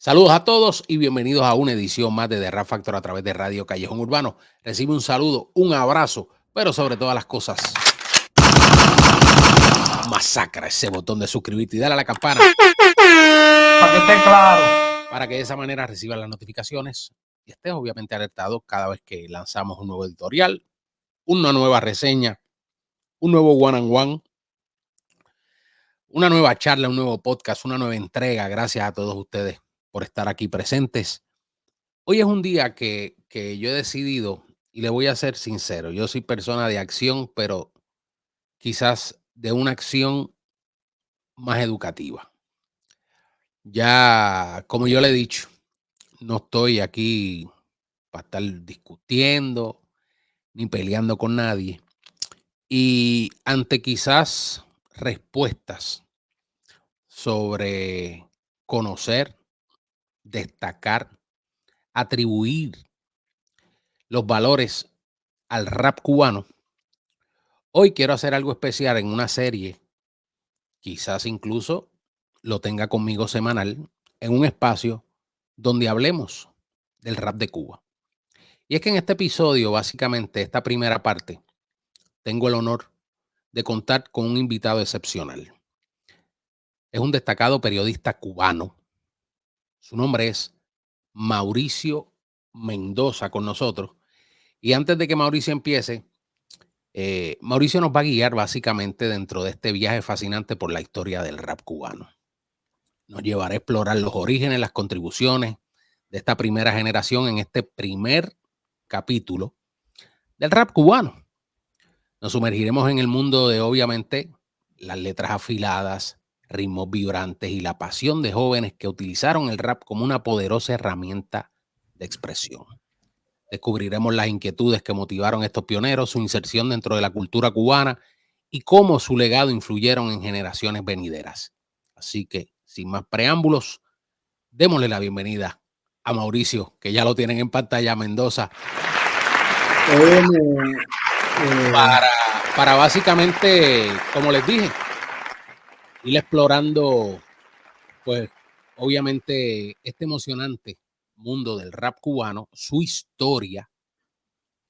Saludos a todos y bienvenidos a una edición más de The Rap Factor a través de Radio Callejón Urbano. Recibe un saludo, un abrazo, pero sobre todas las cosas, masacra ese botón de suscribirte y dale a la campana Para que esté claro. para que de esa manera recibas las notificaciones y estés obviamente alertado cada vez que lanzamos un nuevo editorial, una nueva reseña, un nuevo one-on-one, una nueva charla, un nuevo podcast, una nueva entrega. Gracias a todos ustedes por estar aquí presentes. Hoy es un día que yo he decidido, y le voy a ser sincero, yo soy persona de acción, pero quizás de una acción más educativa. Ya, como yo le he dicho, no estoy aquí para estar discutiendo ni peleando con nadie. Y ante quizás respuestas sobre conocer, destacar, atribuir los valores al rap cubano, hoy quiero hacer algo especial en una serie, quizás incluso lo tenga conmigo semanal, en un espacio donde hablemos del rap de Cuba. Y es que en este episodio, básicamente, esta primera parte, tengo el honor de contar con un invitado excepcional. Es un destacado periodista cubano. Su nombre es Mauricio Mendoza con nosotros. Y antes de que Mauricio empiece, Mauricio nos va a guiar básicamente dentro de este viaje fascinante por la historia del rap cubano. Nos llevará a explorar los orígenes, las contribuciones de esta primera generación en este primer capítulo del rap cubano. Nos sumergiremos en el mundo de, obviamente, las letras afiladas, ritmos vibrantes y la pasión de jóvenes que utilizaron el rap como una poderosa herramienta de expresión. Descubriremos las inquietudes que motivaron a estos pioneros, su inserción dentro de la cultura cubana y cómo su legado influyeron en generaciones venideras. Así que, sin más preámbulos, démosle la bienvenida a Mauricio, que ya lo tienen en pantalla, Mendoza, para básicamente, como les dije, ir explorando, pues, obviamente, este emocionante mundo del rap cubano, su historia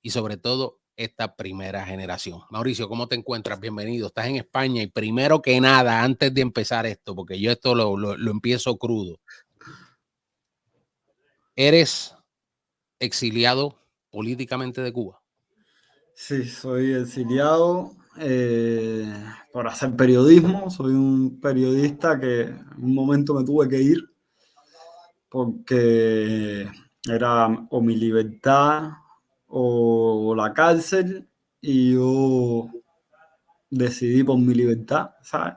y sobre todo esta primera generación. Mauricio, ¿cómo te encuentras? Bienvenido. Estás en España y primero que nada, antes de empezar esto, porque yo esto lo empiezo crudo, ¿eres exiliado políticamente de Cuba? Sí, soy exiliado por hacer periodismo. Soy un periodista que en un momento me tuve que ir porque era o mi libertad o la cárcel, y yo decidí por mi libertad, ¿sabes?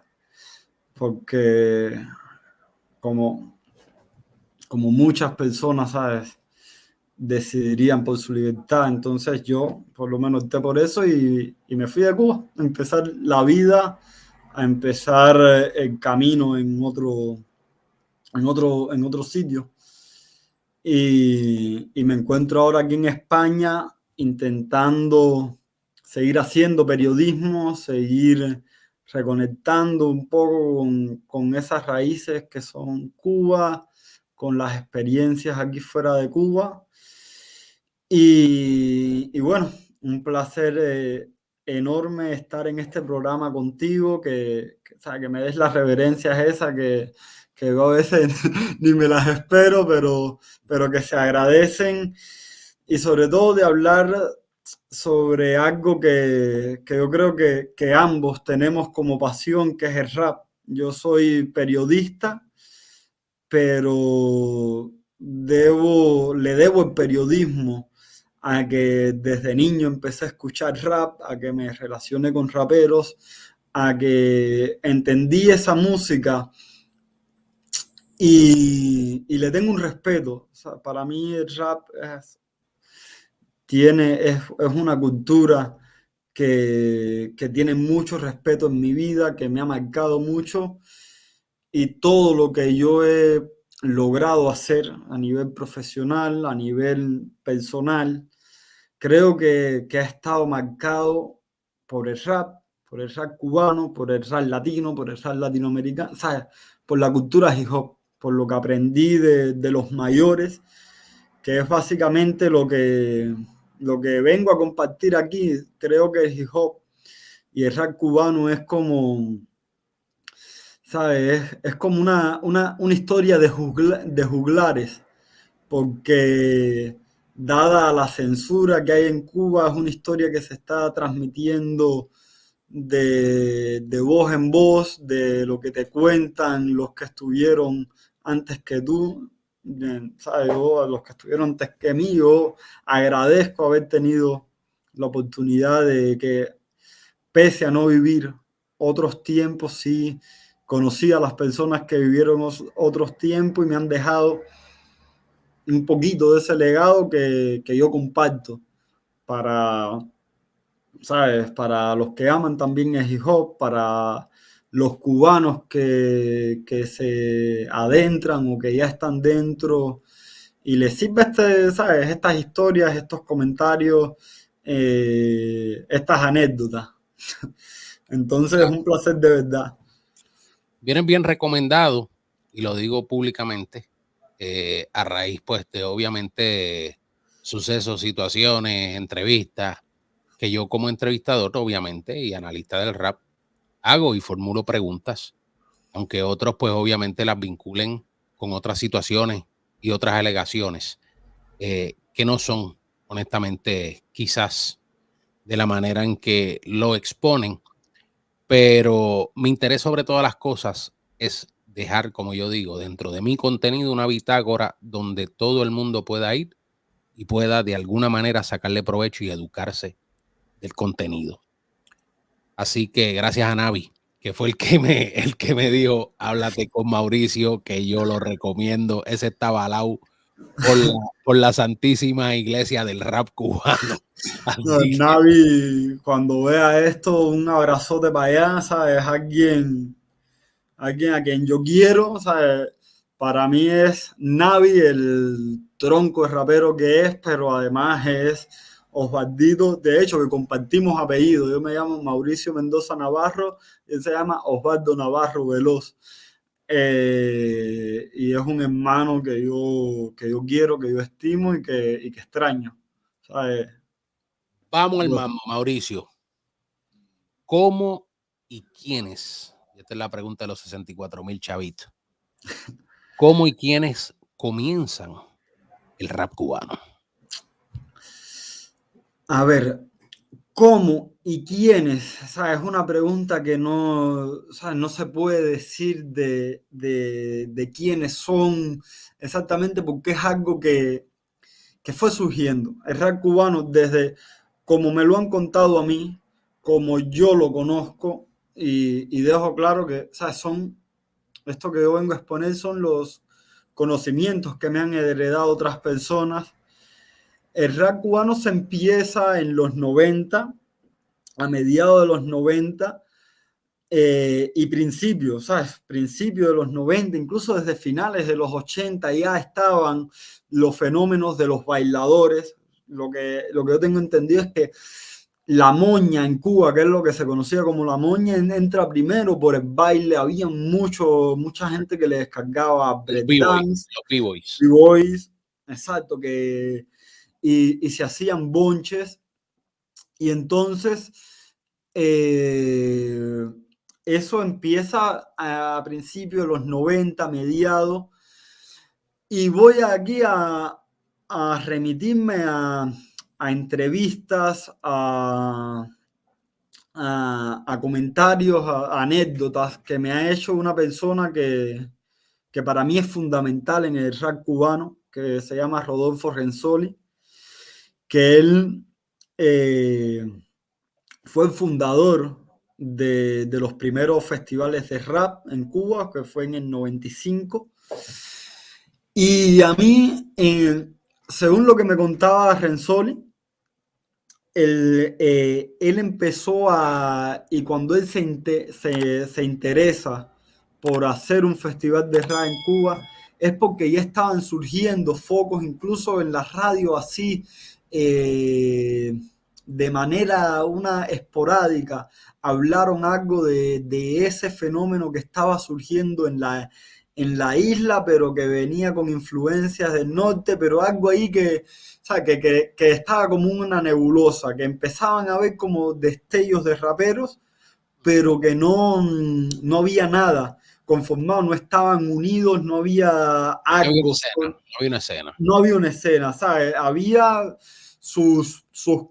Porque como muchas personas, ¿sabes?, decidirían por su libertad. Entonces yo por lo menos opté por eso y me fui de Cuba a empezar la vida, a empezar el camino en otro sitio. Y me encuentro ahora aquí en España intentando seguir haciendo periodismo, seguir reconectando un poco con esas raíces que son Cuba, con las experiencias aquí fuera de Cuba. Y bueno, un placer enorme estar en este programa contigo, o sea, que me des las reverencias esas que yo a veces ni me las espero, pero que se agradecen, y sobre todo de hablar sobre algo que yo creo que ambos tenemos como pasión, que es el rap. Yo soy periodista, pero le debo el periodismo a que desde niño empecé a escuchar rap, a que me relacioné con raperos, a que entendí esa música y le tengo un respeto. O sea, para mí el rap es una cultura que tiene mucho respeto en mi vida, que me ha marcado mucho, y todo lo que yo he logrado hacer a nivel profesional, a nivel personal, creo que ha estado marcado por el rap cubano, por el rap latino, por el rap latinoamericano, ¿sabes?, por la cultura hip hop. por lo que aprendí de los mayores, que es básicamente lo que vengo a compartir aquí. Creo que el hip hop y el rap cubano es como, ¿sabes? Es como una historia de juglares, porque dada la censura que hay en Cuba, es una historia que se está transmitiendo de voz en voz, de lo que te cuentan los que estuvieron antes que tú, ¿sabes? Yo, a los que estuvieron antes que mí, yo agradezco haber tenido la oportunidad de que, pese a no vivir otros tiempos, sí conocí a las personas que vivieron otros tiempos y me han dejado un poquito de ese legado que yo comparto para, ¿sabes? Para los que aman también el hip hop, para los cubanos que se adentran o que ya están dentro y les sirve ¿sabes? Estas historias, estos comentarios, estas anécdotas. Entonces es un placer de verdad. Vienen bien recomendados, y lo digo públicamente, a raíz, pues, de obviamente sucesos, situaciones, entrevistas, que yo como entrevistador, obviamente, y analista del rap, hago y formulo preguntas, aunque otros, pues, obviamente las vinculen con otras situaciones y otras alegaciones, que no son, honestamente, quizás de la manera en que lo exponen, pero mi interés sobre todas las cosas es dejar, como yo digo, dentro de mi contenido una bitácora donde todo el mundo pueda ir y pueda de alguna manera sacarle provecho y educarse del contenido. Así que gracias a Navi, que fue el que me dijo, háblate con Mauricio, que yo lo recomiendo. Ese está avalado por la santísima iglesia del rap cubano. No, Así que Navi, cuando vea esto, un abrazote para allá, ¿sabes? Alguien a quien yo quiero, ¿sabes? Para mí es Navi, el tronco de rapero que es, pero además es Osvaldito, de hecho que compartimos apellido. Yo me llamo Mauricio Mendoza Navarro, y él se llama Osvaldo Navarro Veloz. Y es un hermano que yo quiero, que yo estimo y que extraño, ¿sabes? vamos al mambo, Mauricio. ¿Cómo y quiénes? Esta es la pregunta de los 64,000 chavitos. ¿Cómo y quiénes comienzan el rap cubano? A ver, ¿cómo y quiénes? ¿Sabes? Es una pregunta que no, ¿sabes? No se puede decir de quiénes son exactamente, porque es algo que fue surgiendo. El rap cubano, desde como me lo han contado a mí, como yo lo conozco, y dejo claro que, ¿sabes? Esto que yo vengo a exponer son los conocimientos que me han heredado otras personas. El rap cubano se empieza en los 90, a mediados de los 90, y principios, ¿sabes? Principios de los 90, incluso desde finales de los 80 ya estaban los fenómenos de los bailadores. Lo que yo tengo entendido es que la moña en Cuba, que es lo que se conocía como la moña, entra primero por el baile. Había mucha gente que le descargaba breakdance, Los B-Boys. b-boys, exacto, y se hacían bonches. Y entonces eso empieza a principios de los 90, mediados, y voy aquí a remitirme a entrevistas, a comentarios, a anécdotas que me ha hecho una persona que para mí es fundamental en el rap cubano, que se llama Rodolfo Renzoli, que él fue el fundador de los primeros festivales de rap en Cuba, que fue en el 95. Y a mí, según lo que me contaba Renzoli, él empezó y cuando él se interesa por hacer un festival de rap en Cuba, es porque ya estaban surgiendo focos, incluso en la radio así, de manera una esporádica, hablaron algo de ese fenómeno que estaba surgiendo en la isla, pero que venía con influencias del norte, pero algo ahí que, o sea, que estaba como una nebulosa, que empezaban a ver como destellos de raperos, pero que no había nada conformado, no estaban unidos, no había No había una algo, escena, no había una escena. no había una escena, ¿sabes? Había sus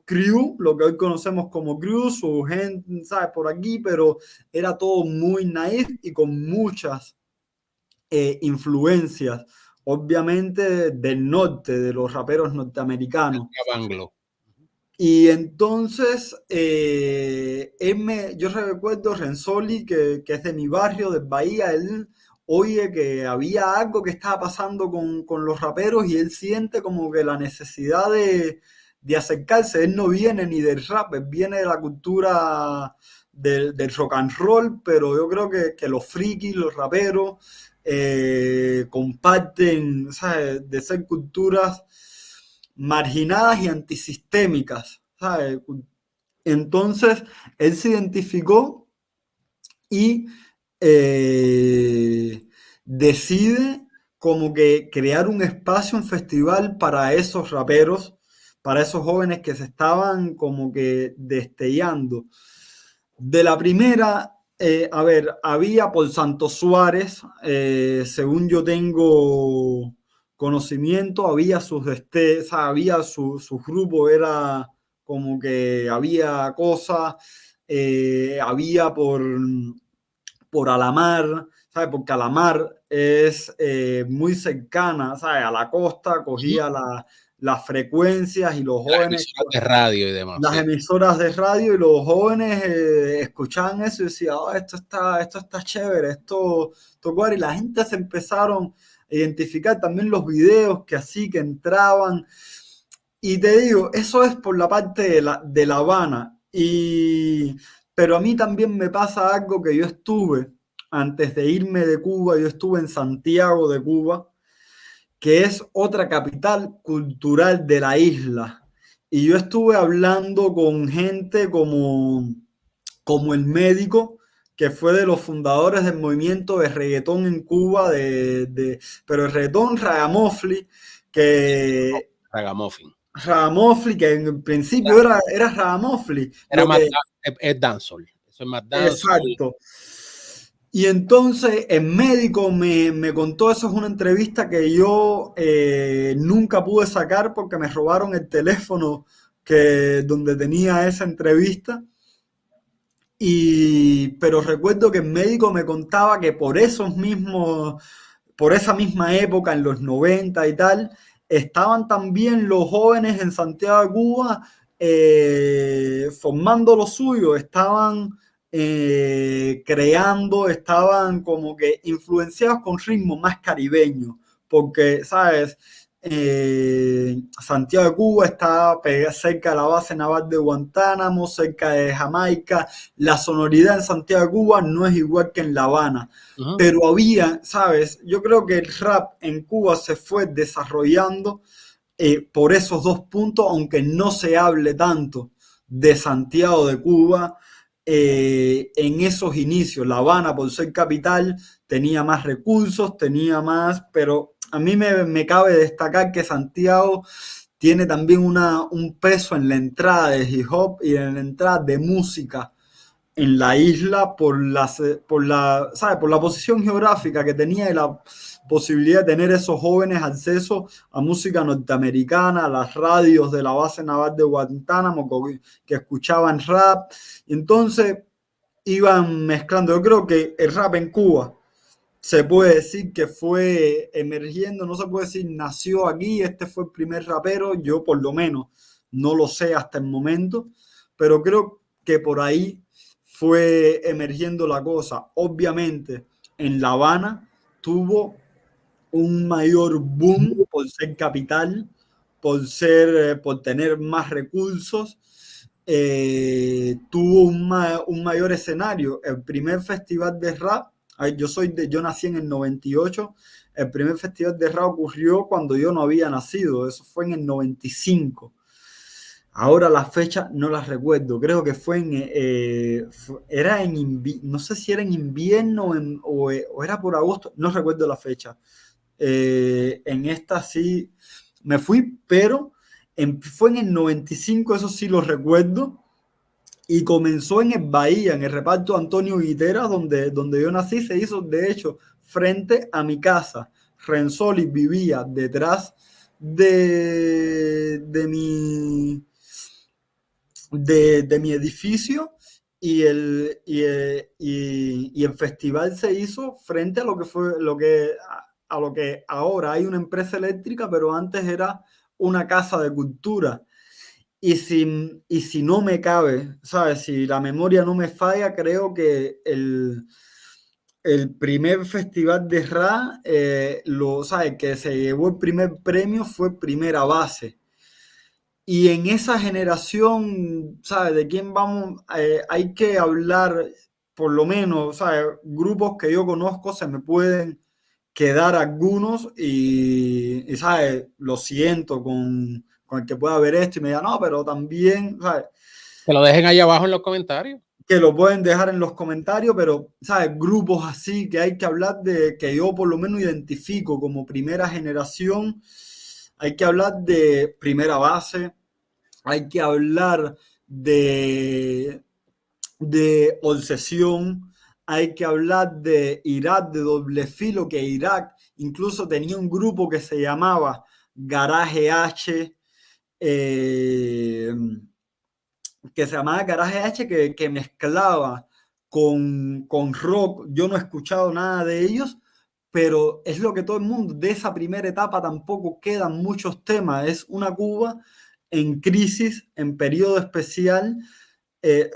crew, lo que hoy conocemos como crew, su gente, ¿sabes? Por aquí, pero era todo muy naif y con muchas influencias, obviamente del norte, de los raperos norteamericanos. Anglo. Y entonces, yo recuerdo Renzoli, que es de mi barrio, de Bahía, él oye que había algo que estaba pasando con los raperos y él siente como que la necesidad de acercarse. Él no viene ni del rap, él viene de la cultura del rock and roll, pero yo creo que los frikis, los raperos, comparten, ¿sabes? De ser culturas marginadas y antisistémicas, ¿sabes? Entonces, él se identificó y decide como que crear un espacio, un festival para esos raperos, para esos jóvenes que se estaban como que destellando. De la primera, a ver, había por Santos Suárez, según yo tengo conocimiento, había sus destellos, había su grupo, era como que había cosas, había por Alamar, ¿sabes? Porque Alamar es muy cercana, ¿sabes? A la costa, cogía las frecuencias y los Las jóvenes, emisoras de radio y demás, las sí. emisoras de radio y los jóvenes escuchaban eso y decían, oh, esto está chévere, esto guay. Y la gente se empezaron a identificar también los videos que así, que entraban. Y te digo, eso es por la parte de La Habana. Pero a mí también me pasa algo que yo estuve, antes de irme de Cuba, yo estuve en Santiago de Cuba, que es otra capital cultural de la isla. Y yo estuve hablando con gente como el médico, que fue de los fundadores del movimiento de reggaetón en Cuba, pero el reggaetón Ragamuffin, que Ragamuffin. Ragamuffin, que en principio era Ragamuffin, Era lo más, que es dancehall. Eso es más dancehall. exacto. Y entonces el médico me contó, eso es una entrevista que yo nunca pude sacar porque me robaron el teléfono donde tenía esa entrevista. Pero recuerdo que el médico me contaba que por esa misma época, en los 90 y tal, estaban también los jóvenes en Santiago de Cuba formando lo suyo, estaban creando, estaban como que influenciados con ritmos más caribeños, porque, ¿sabes? Santiago de Cuba está cerca de la base naval de Guantánamo, cerca de Jamaica. La sonoridad en Santiago de Cuba no es igual que en La Habana, pero había, ¿sabes? Yo creo que el rap en Cuba se fue desarrollando por esos dos puntos, aunque no se hable tanto de Santiago de Cuba en esos inicios. La Habana, por ser capital, tenía más recursos, tenía más, pero a mí me cabe destacar que Santiago tiene también un peso en la entrada de hip hop y en la entrada de música en la isla ¿sabes? Por la posición geográfica que tenía y la posibilidad de tener esos jóvenes acceso a música norteamericana, a las radios de la base naval de Guantánamo que escuchaban rap. Y entonces iban mezclando. Yo creo que el rap en Cuba se puede decir que fue emergiendo, no se puede decir nació aquí, este fue el primer rapero, yo por lo menos no lo sé hasta el momento, pero creo que por ahí fue emergiendo la cosa. Obviamente en La Habana tuvo un mayor boom por ser capital, por tener más recursos, tuvo un mayor escenario. El primer festival de rap, yo nací en el 98, el primer festival de rap ocurrió cuando yo no había nacido, eso fue en el 95. Ahora la fecha no la recuerdo, creo que fue era no sé si era en invierno o era por agosto, no recuerdo la fecha. En esta sí me fui, pero fue en el 95, eso sí lo recuerdo, y comenzó en el Bahía, en el reparto Antonio Guiteras, donde yo nací. Se hizo, de hecho, frente a mi casa. Renzoli vivía detrás de mi edificio, y el festival se hizo frente a lo que fue a lo que ahora hay una empresa eléctrica, pero antes era una casa de cultura. Y si no me cabe, ¿sabes? Si la memoria no me falla, creo que el primer festival de rap, ¿sabes? Que se llevó el primer premio fue Primera Base. Y en esa generación, ¿sabes? ¿De quién vamos? Hay que hablar, por lo menos, ¿sabes? Grupos que yo conozco, se me pueden quedar algunos y, ¿sabes? Lo siento con el que pueda ver esto y me diga, no, pero también, ¿sabes? Que lo dejen ahí abajo en los comentarios. Que lo pueden dejar en los comentarios, pero, ¿sabes? Grupos así que hay que hablar de, que yo por lo menos identifico como primera generación, hay que hablar de Primera Base, hay que hablar de Obsesión, hay que hablar de Irak, de Doble Filo, que Irak incluso tenía un grupo que se llamaba Garaje H, eh, que se llamaba Garaje H, que mezclaba con rock. Yo no he escuchado nada de ellos, pero es lo que todo el mundo, de esa primera etapa tampoco quedan muchos temas. Es una Cuba en crisis, en periodo especial,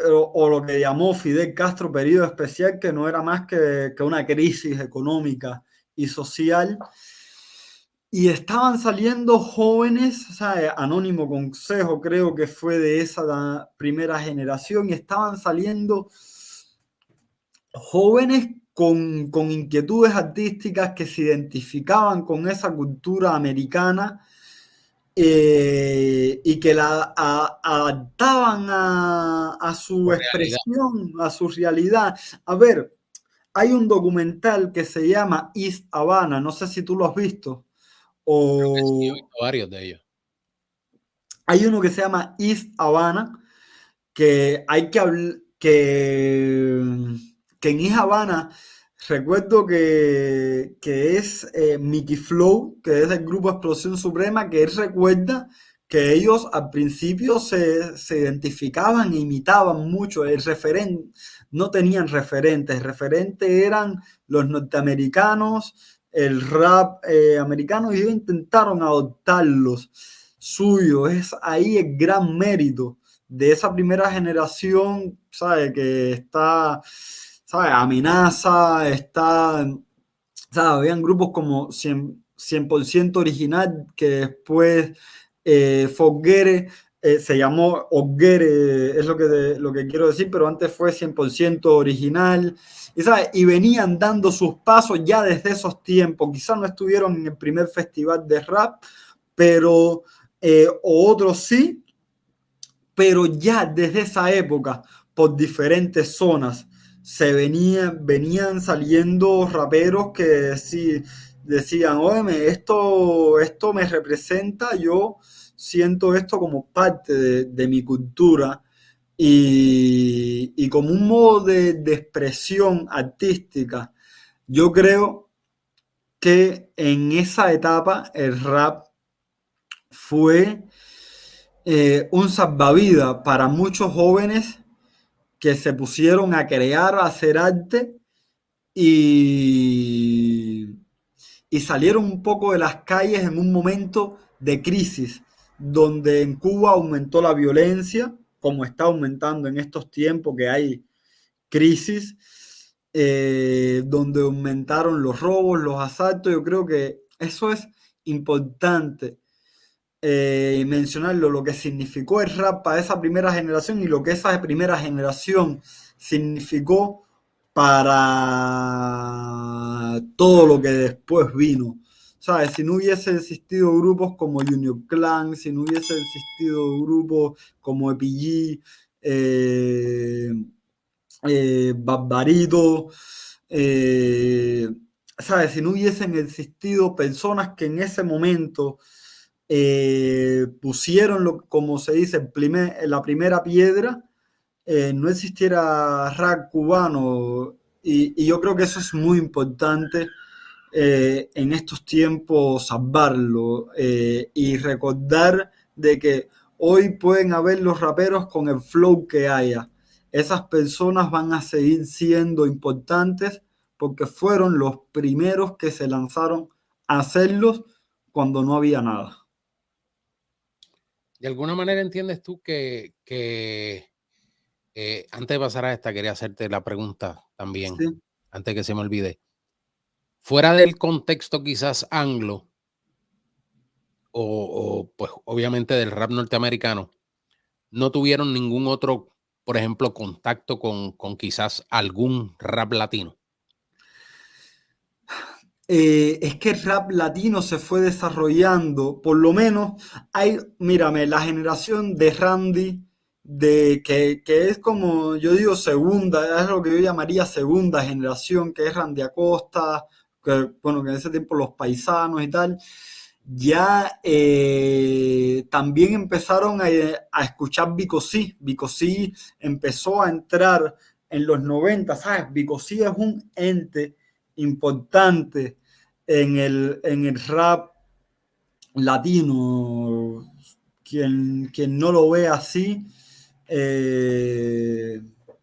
o lo que llamó Fidel Castro periodo especial, que no era más que una crisis económica y social. Y estaban saliendo jóvenes, ¿sabes? Anónimo Consejo creo que fue de esa primera generación, y estaban saliendo jóvenes con inquietudes artísticas que se identificaban con esa cultura americana, y que adaptaban a su Por realidad. expresión, a su realidad. A ver, hay un documental que se llama East Havana, no sé si tú lo has visto, Creo que sí, he o visto varios de ellos. hay uno que se llama East Havana, que hay que hablar, que en East Havana recuerdo que es Mickey Flow, que es del grupo Explosión Suprema, que él recuerda que ellos al principio se identificaban e imitaban mucho. El referente, no tenían referentes, el referente eran los norteamericanos, el rap americano, y ellos intentaron adoptarlos suyos. Es ahí el gran mérito de esa primera generación, ¿sabe? Que está, ¿sabe? Amenaza, está, ¿sabe? Habían grupos como 100% Original, que después Forget, se llamó Ogere, es lo que quiero decir, pero antes fue 100% Original. Y, ¿sabe? Y venían dando sus pasos ya desde esos tiempos. Quizás no estuvieron en el primer festival de rap, pero o otros sí, pero ya desde esa época, por diferentes zonas, venían saliendo raperos que sí decían, oye, esto me representa, yo siento esto como parte de mi cultura, y como un modo de expresión artística. Yo creo que en esa etapa el rap fue un salvavidas para muchos jóvenes que se pusieron a crear, a hacer arte, y, y salieron un poco de las calles en un momento de crisis, donde en Cuba aumentó la violencia, como está aumentando en estos tiempos que hay crisis, donde aumentaron los robos, los asaltos. Yo creo que eso es importante mencionarlo, lo que significó el rap para esa primera generación y lo que esa primera generación significó para todo lo que después vino, ¿sabes? Si no hubiese existido grupos como Junior Clan, si no hubiese existido grupos como EPG, Barbarito, ¿sabes? Si no hubiesen existido personas que en ese momento pusieron, como se dice, la primera piedra, no existiera rap cubano. Y yo creo que eso es muy importante en estos tiempos, salvarlo y recordar de que hoy pueden haber los raperos con el flow que haya. Esas personas van a seguir siendo importantes porque fueron los primeros que se lanzaron a hacerlos cuando no había nada. De alguna manera entiendes tú que antes de pasar a esta, quería hacerte la pregunta también, Sí. antes que se me olvide. Fuera del contexto quizás anglo, pues obviamente del rap norteamericano, no tuvieron ningún otro, por ejemplo, contacto con quizás algún rap latino. Es que el rap latino se fue desarrollando, por lo menos hay, mírame, la generación de Randy, que es como yo digo segunda, es lo que yo llamaría segunda generación, que es Randy Acosta, que bueno, que en ese tiempo los paisanos y tal, ya también empezaron a escuchar Vico C. Vico C empezó a entrar en los 90, ¿sabes? Vico C es un ente importante en el rap latino. Quien no lo ve así,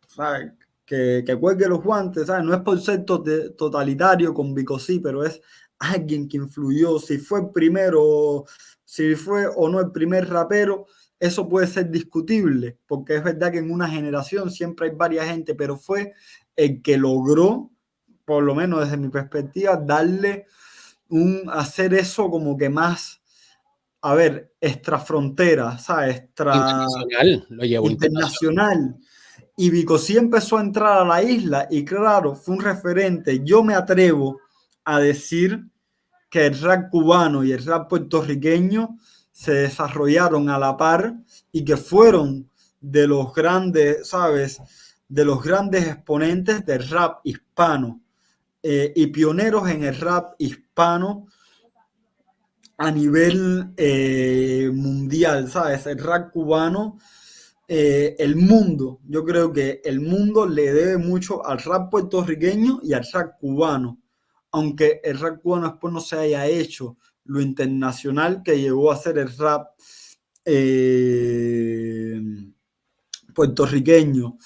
¿sabe? Que cuelgue los guantes, ¿sabes? No es por ser totalitario con Vico C, pero es alguien que influyó. Si fue el primero, si fue o no el primer rapero, eso puede ser discutible, porque es verdad que en una generación siempre hay varias gente, pero fue el que logró, por lo menos desde mi perspectiva, hacer eso como que más, a ver, extra frontera, ¿sabes? Internacional, lo llevó internacional. Internacional. Y Bicosí empezó a entrar a la isla y claro, fue un referente. Yo me atrevo a decir que el rap cubano y el rap puertorriqueño se desarrollaron a la par y que fueron de los grandes, ¿sabes? De los grandes exponentes del rap hispano y pioneros en el rap hispano a nivel mundial, ¿sabes? El rap cubano, el mundo, yo creo que el mundo le debe mucho al rap puertorriqueño y al rap cubano, aunque el rap cubano después no se haya hecho lo internacional que llegó a ser el rap eh, puertorriqueño,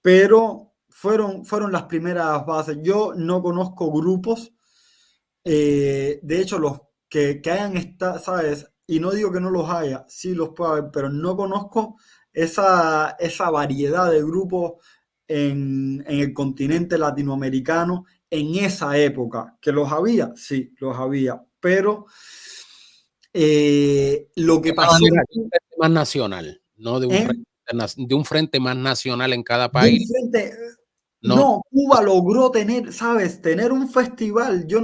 pero fueron las primeras bases. Yo no conozco grupos, de hecho, los que hayan estado, ¿sabes? Y no digo que no los haya, sí los puede haber, pero no conozco esa variedad de grupos en el continente latinoamericano en esa época. ¿Que los había? Sí, los había, pero lo De que una pasó manera, de un frente más nacional, no de un frente, en de un frente más nacional en cada de un país. frente. No, No, Cuba logró tener, ¿sabes? Tener un festival. Yo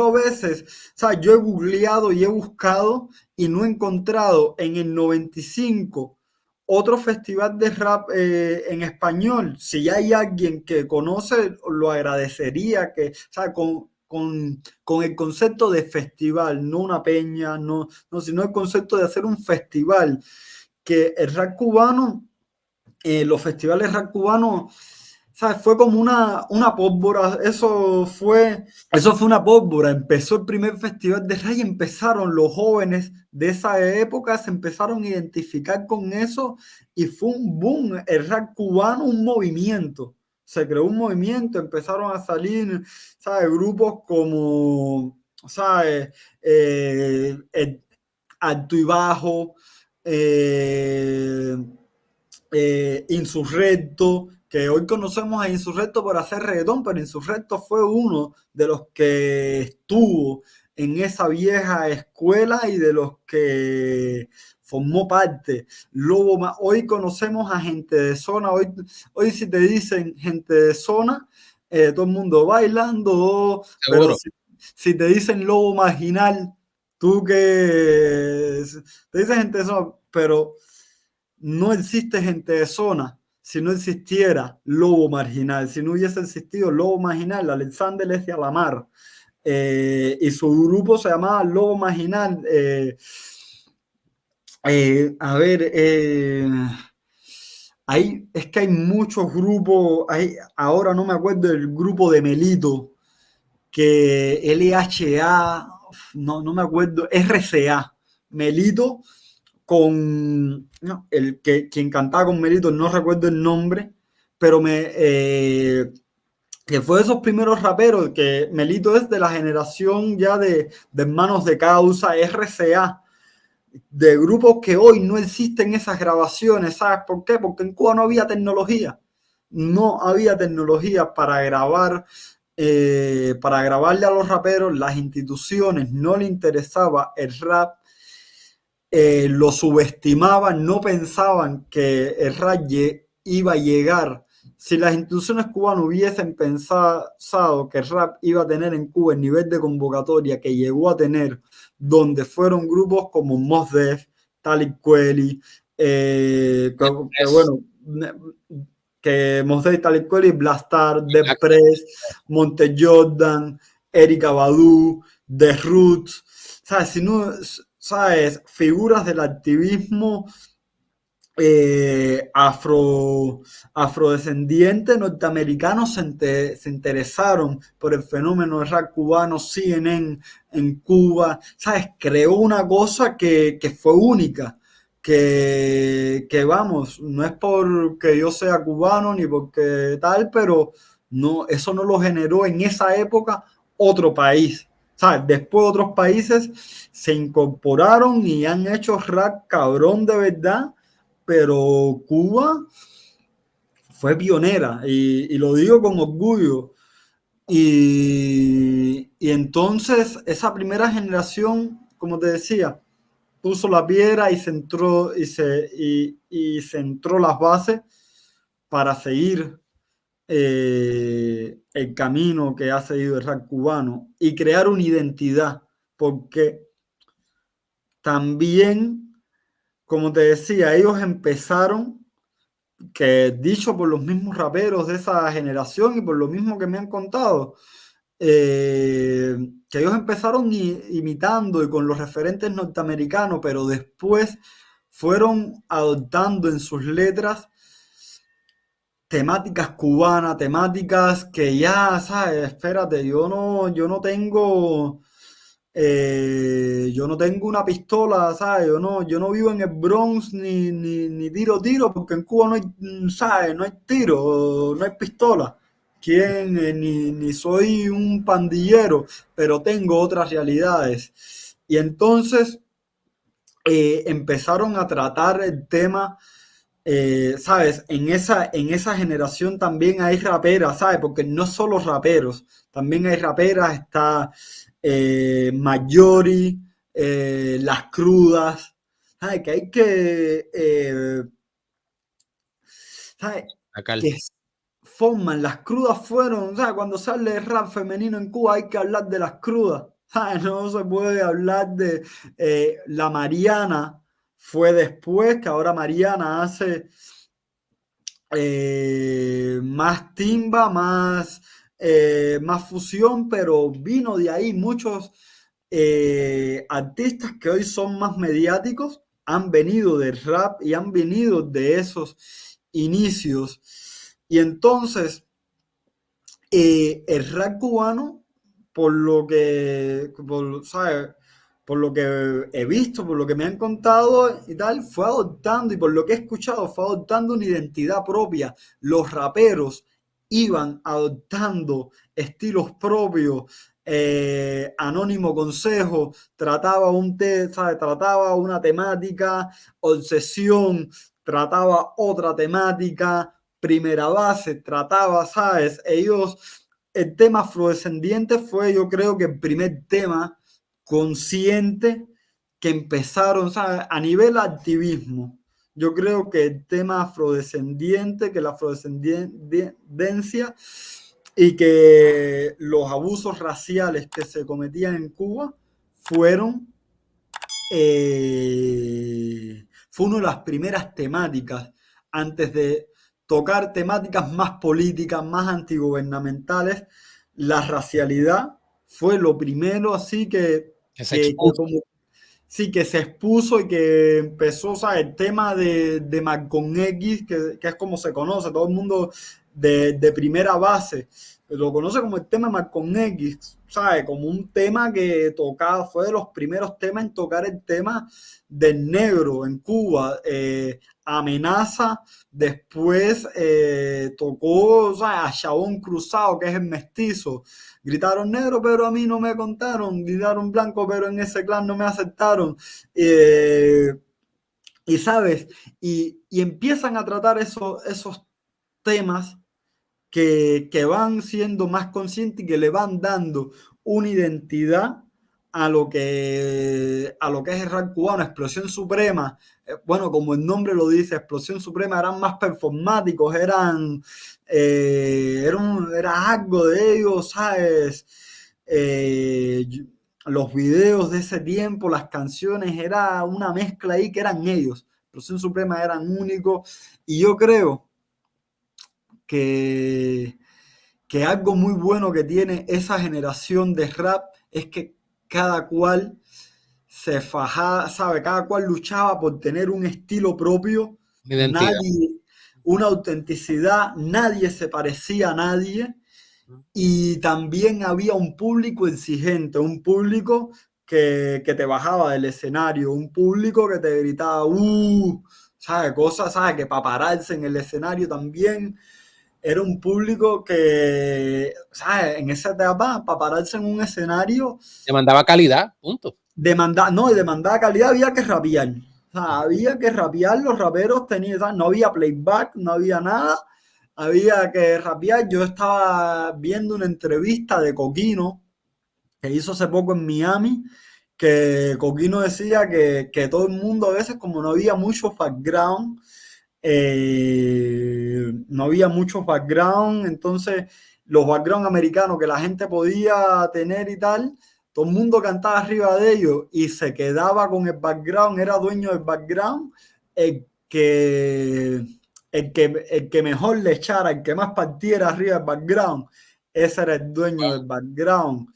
a veces, ¿sabes? Yo he googleado y he buscado y no he encontrado en el 95 otro festival de rap en español. Si hay alguien que conoce, lo agradecería, que, ¿sabes? Con el concepto de festival, no una peña, no, sino el concepto de hacer un festival. Que el rap cubano, los festivales rap cubanos, ¿sabes? Fue como una pólvora, eso fue una pólvora. Empezó el primer festival de rap y empezaron los jóvenes de esa época, se empezaron a identificar con eso y fue un boom, el rap cubano, un movimiento. Se creó un movimiento, empezaron a salir, ¿sabes? Grupos como, ¿sabes? Alto y Bajo, eh, Insurrecto, que hoy conocemos a Insurrecto por hacer reggaetón, pero Insurrecto fue uno de los que estuvo en esa vieja escuela y de los que formó parte. Hoy conocemos a gente de zona, hoy si te dicen gente de zona, todo el mundo bailando, pero seguro. si te dicen lobo marginal, tú que te dicen gente de zona, pero no existe gente de zona. Si no existiera lobo marginal, si no hubiese existido lobo marginal, Alexander S. Alamar y su grupo se llamaba Lobo Marginal. A ver, es que hay muchos grupos, ahora no me acuerdo del grupo de Melito, que LHA, no me acuerdo, RCA, Melito, con no, quien cantaba con Melito, no recuerdo el nombre, pero que fue de esos primeros raperos, que Melito es de la generación ya de Hermanos de Causa, RCA, de grupos que hoy no existen esas grabaciones. ¿Sabes por qué? Porque en Cuba no había tecnología. No había tecnología para grabarle a los raperos. Las instituciones no le interesaba el rap, lo subestimaban, no pensaban que el rap iba a llegar. Si las instituciones cubanas hubiesen pensado que el rap iba a tener en Cuba el nivel de convocatoria que llegó a tener, donde fueron grupos como Mos Def, Talib Kweli, bueno, que Mos Def, Talib Kweli, Blastar, The Press, Monte Jordan, Erykah Badu, The Roots, ¿sabes? Si no, ¿sabes? Figuras del activismo afrodescendientes norteamericanos se interesaron por el fenómeno del rap cubano, CNN en Cuba, ¿sabes? Creó una cosa que fue única, que vamos, no es porque yo sea cubano ni porque tal, pero no, eso no lo generó en esa época otro país. ¿Sabes? Después otros países se incorporaron y han hecho rap cabrón de verdad, pero Cuba fue pionera y lo digo con orgullo. Y entonces esa primera generación, como te decía, puso la piedra y centró las bases para seguir el camino que ha seguido el rap cubano y crear una identidad, porque también, como te decía, ellos empezaron, que dicho por los mismos raperos de esa generación y por lo mismo que me han contado, que ellos empezaron imitando y con los referentes norteamericanos, pero después fueron adoptando en sus letras temáticas cubanas, temáticas que ya, ¿sabes? Espérate, yo no tengo una pistola, ¿sabes? Yo no vivo en el Bronx ni tiro, porque en Cuba no hay, ¿sabes? No hay tiro, no hay pistola. Ni soy un pandillero, pero tengo otras realidades. Y entonces empezaron a tratar el tema, ¿sabes? En esa generación también hay raperas, ¿sabes? Porque no solo raperos, también hay raperas, está Mayori, Las Crudas, ¿sabes? Que hay ¿sabes? Que forman, Las Crudas fueron, ¿sabes? Cuando sale el rap femenino en Cuba hay que hablar de Las Crudas, ¿sabes? No se puede hablar de la Mariana, fue después, que ahora Mariana hace más timba, más fusión, pero vino de ahí muchos artistas que hoy son más mediáticos, han venido del rap y han venido de esos inicios. Y entonces, el rap cubano, ¿sabes? Por lo que he visto, por lo que me han contado y tal, fue adoptando, y por lo que he escuchado, fue adoptando una identidad propia. Los raperos iban adoptando estilos propios. Anónimo Consejo trataba una temática, Obsesión trataba otra temática, Primera Base trataba, ¿sabes? El tema afrodescendiente fue, yo creo que el primer tema consciente que empezaron, ¿sabes? A nivel activismo. Yo creo que el tema afrodescendiente, que la afrodescendencia y que los abusos raciales que se cometían en Cuba fueron fue una de las primeras temáticas antes de tocar temáticas más políticas, más antigubernamentales. La racialidad fue lo primero así Que se que expuso. como, sí, que se expuso y que empezó, o sea, el tema de Malcolm X, que es como se conoce, todo el mundo de primera base lo conoce como el tema de Malcolm X, ¿sabes? Como un tema que tocaba, fue de los primeros temas en tocar el tema del negro en Cuba. Amenaza, después tocó, o sea, a Chabón Cruzado, que es el mestizo. Gritaron negro, pero a mí no me contaron. Gritaron blanco, pero en ese clan no me aceptaron. Eh, y sabes, y empiezan a tratar esos temas que van siendo más conscientes y que le van dando una identidad a lo que es el rap cubano, Explosión Suprema. Bueno, como el nombre lo dice, Explosión Suprema, eran más performáticos, era algo de ellos, ¿sabes? Eh, los videos de ese tiempo, las canciones, era una mezcla ahí que eran ellos. Explosión Suprema eran únicos y yo creo que que algo muy bueno que tiene esa generación de rap es que cada cual se fajaba, ¿sabe? Cada cual luchaba por tener un estilo propio, Identidad. nadie, una autenticidad, nadie se parecía a nadie y también había un público exigente, un público que te bajaba del escenario, un público que te gritaba, ¿sabe? Cosas, ¿sabe? Que para pararse en el escenario también era un público que, ¿sabes? En esa etapa, para pararse en un escenario, Demandaba calidad, punto. demandaba calidad, había que rapear. O sea, había que rapear, los raperos tenían, ¿sabes? No había playback, no había nada, había que rapear. Yo estaba viendo una entrevista de Coquino que hizo hace poco en Miami, que Coquino decía que todo el mundo a veces, como no había mucho background, no había muchos background, entonces los background americanos que la gente podía tener y tal, todo el mundo cantaba arriba de ellos y se quedaba con el background, era dueño del background, el que, el que mejor le echara, el que más partiera arriba del background, ese era el dueño del background.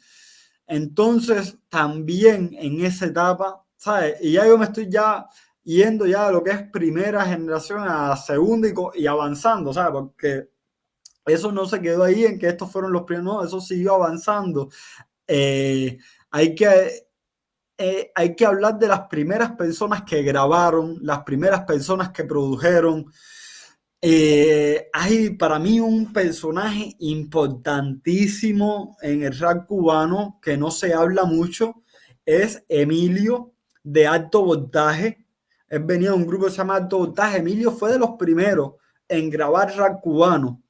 Entonces, también en esa etapa, ¿sabes? Y ya yo me estoy ya yendo ya de lo que es primera generación a segunda y avanzando, ¿sabes? Porque eso no se quedó ahí en que estos fueron los primeros, no, eso siguió avanzando. Eh, hay que, hay que hablar de las primeras personas que grabaron, las primeras personas que produjeron. Hay para mí un personaje importantísimo en el rap cubano que no se habla mucho, es Emilio de Alto Voltaje. Él venía de un grupo que se llama Alto Voltaje. Emilio fue de los primeros en grabar rap cubano.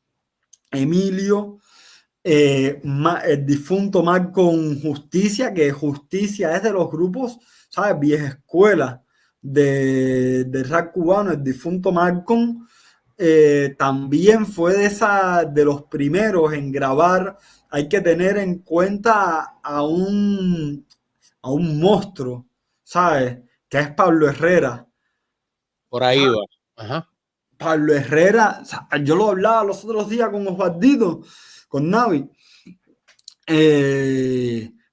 Emilio, el difunto Malcolm Justicia, que Justicia es de los grupos, ¿sabes? Vieja escuela de rap cubano, el difunto Malcolm. También fue de los primeros en grabar. Hay que tener en cuenta a un monstruo, ¿sabes? Que es Pablo Herrera. Por ahí va. Ajá. Pablo Herrera, o sea, yo lo hablaba los otros días con Osvaldito, con Navi.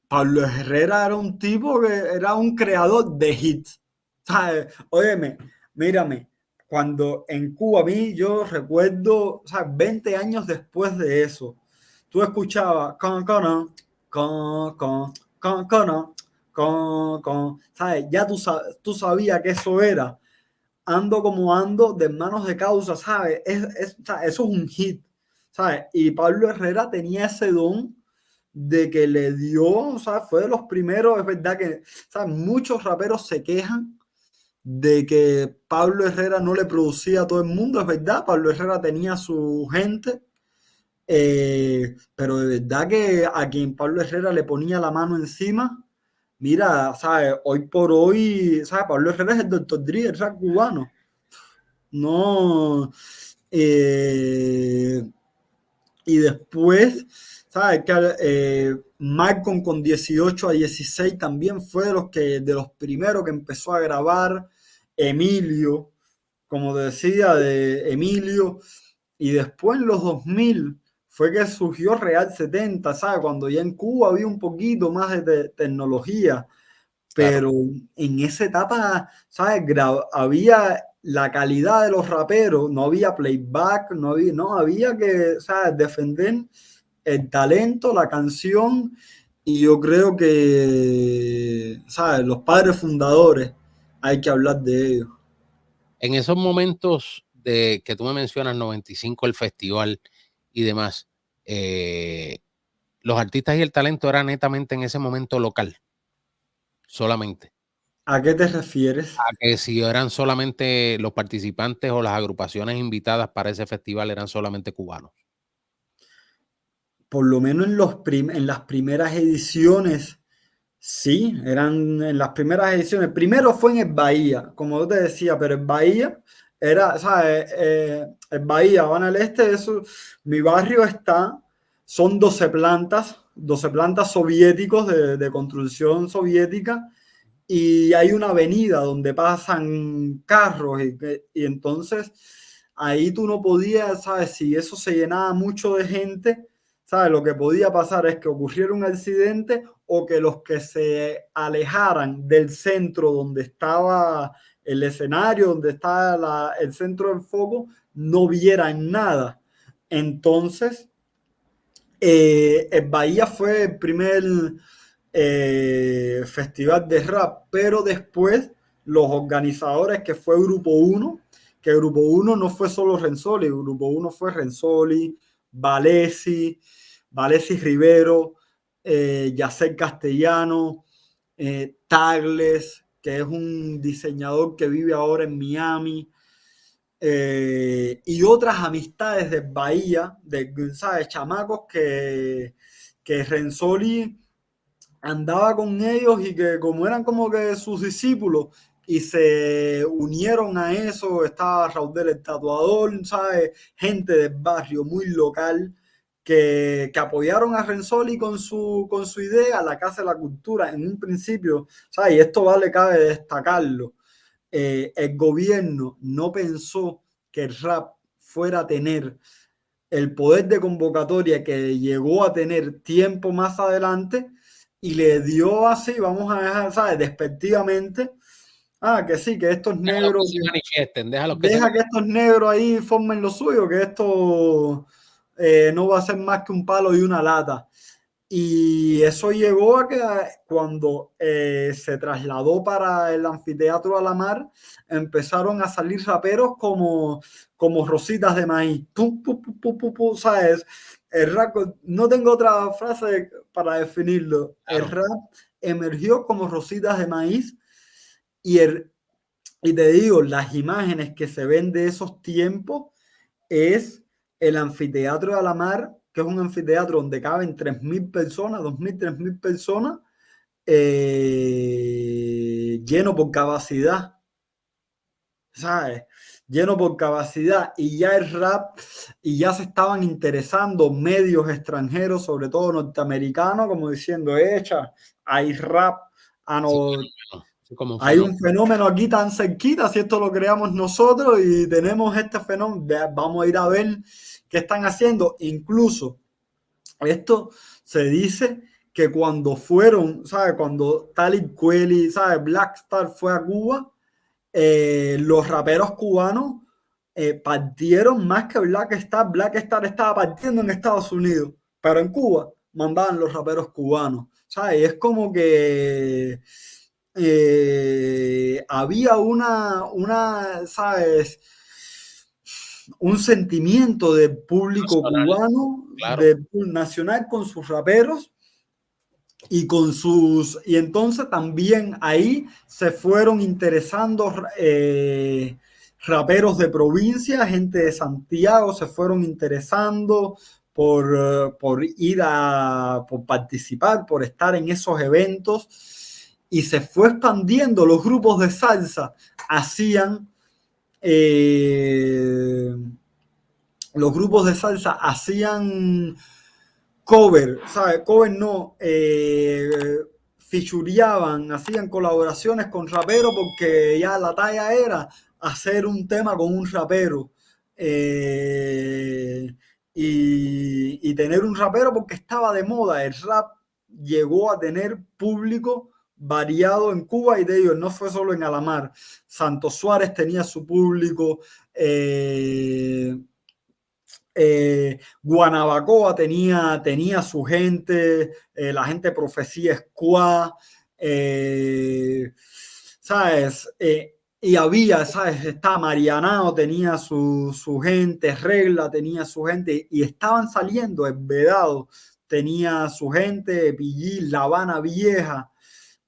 Pablo Herrera era un tipo que era un creador de hits. ¿Sabes? Óyeme, mírame, cuando en Cuba a mí yo recuerdo, o sea, 20 años después de eso, tú escuchabas ¿sabes? Ya tú sabías que eso era ando como ando de manos de causa, ¿sabes? O sea, eso es un hit, ¿sabes? Y Pablo Herrera tenía ese don de que le dio, o sea, fue de los primeros, es verdad que, ¿sabes? Muchos raperos se quejan de que Pablo Herrera no le producía a todo el mundo, es verdad, Pablo Herrera tenía su gente, pero de verdad que a quien Pablo Herrera le ponía la mano encima, mira, ¿sabes? Hoy por hoy, ¿sabes? Pablo Herrera es el Dr. Dre, el rap cubano. No, eh, Y después, ¿sabes? Malcolm con 18 a 16 también fue de los primeros que empezó a grabar. Emilio, como decía, de Emilio. Y después en los 2000 fue que surgió Real 70, ¿sabes? Cuando ya en Cuba había un poquito más de tecnología. Claro. Pero en esa etapa, ¿sabes? Había la calidad de los raperos, no había playback, no había que, ¿sabes? Defender el talento, la canción, y yo creo que, ¿sabes? Los padres fundadores, hay que hablar de ellos. En esos momentos de que tú me mencionas, 95, el festival y demás, los artistas y el talento era netamente en ese momento local, solamente. ¿A qué te refieres? A que si eran solamente los participantes o las agrupaciones invitadas para ese festival eran solamente cubanos. Por lo menos en las primeras ediciones, sí, eran en las primeras ediciones. Primero fue en el Bahía, como yo te decía, pero el Bahía era, ¿sabes? El Bahía, Habana del Este, eso, mi barrio son 12 plantas soviéticos de construcción soviética, y hay una avenida donde pasan carros y entonces ahí tú no podías, ¿sabes? Si eso se llenaba mucho de gente, ¿sabes? Lo que podía pasar es que ocurriera un accidente o que los que se alejaran del centro donde estaba el escenario, donde estaba el centro del foco, no vieran nada. Entonces, el Bahía fue el primer festival de rap, pero después los organizadores, que fue Grupo 1, que Grupo 1 no fue solo Renzoli, Grupo 1 fue Renzoli, Valesi, Valesi Rivero, Yacer Castellano, Tagles, que es un diseñador que vive ahora en Miami, y otras amistades de Bahía, ¿sabes? Chamacos que Renzoli andaba con ellos y que como eran como que sus discípulos y se unieron a eso, estaba Raúl el Tatuador, ¿sabes? Gente del barrio muy local que apoyaron a Renzoli con su idea, la Casa de la Cultura, en un principio, ¿sabes? Y esto cabe destacarlo. El gobierno no pensó que el rap fuera a tener el poder de convocatoria que llegó a tener tiempo más adelante y le dio así, vamos a dejar, ¿sabes? Despectivamente, que sí, que estos Déjalos que negros, se manifiesten, déjalos que se deja que estos negros ahí formen lo suyo, que esto no va a ser más que un palo y una lata. Y eso llegó a que cuando se trasladó para el anfiteatro Alamar, empezaron a salir raperos como rositas de maíz. Pum, pum, pum, pum, pum, pum, ¿sabes? El rap, no tengo otra frase para definirlo. El Claro. rap emergió como rositas de maíz y, y te digo, las imágenes que se ven de esos tiempos es el anfiteatro de Alamar, que es un anfiteatro donde caben 3.000 personas, 2.000, 3.000 personas, lleno por capacidad, ¿sabes? Lleno por capacidad, y ya el rap, y ya se estaban interesando medios extranjeros, sobre todo norteamericanos, como diciendo, echa, hay rap, Sí, no, sí, como un hay fenómeno. un fenómeno aquí tan cerquita, si esto lo creamos nosotros y tenemos este fenómeno, vamos a ir a ver qué están haciendo. Incluso esto se dice que cuando fueron, ¿sabes? Cuando Talib Kweli, ¿sabes? Black Star fue a Cuba, los raperos cubanos partieron más que Black Star. Black Star estaba partiendo en Estados Unidos, pero en Cuba mandaban los raperos cubanos, ¿sabes? Y es como que había ¿sabes? Un sentimiento del público Nacional, cubano, claro. nacional, con sus raperos y con y entonces también ahí se fueron interesando raperos de provincia, gente de Santiago se fueron interesando por por participar, por estar en esos eventos, y se fue expandiendo. Los grupos de salsa hacían eh, los grupos de salsa hacían cover, ¿sabes? Cover no, fichureaban, hacían colaboraciones con raperos porque ya la talla era hacer un tema con un rapero. eh, y tener un rapero porque estaba de moda. El rap llegó a tener público variado en Cuba y de ellos no fue solo en Alamar. Santos Suárez tenía su público. Guanabacoa tenía su gente, la gente Profecía Squad, ¿sabes? Y había, ¿sabes? Está Marianao, tenía su gente, Regla tenía su gente, y estaban saliendo, el Vedado tenía su gente, Pillín, La Habana Vieja,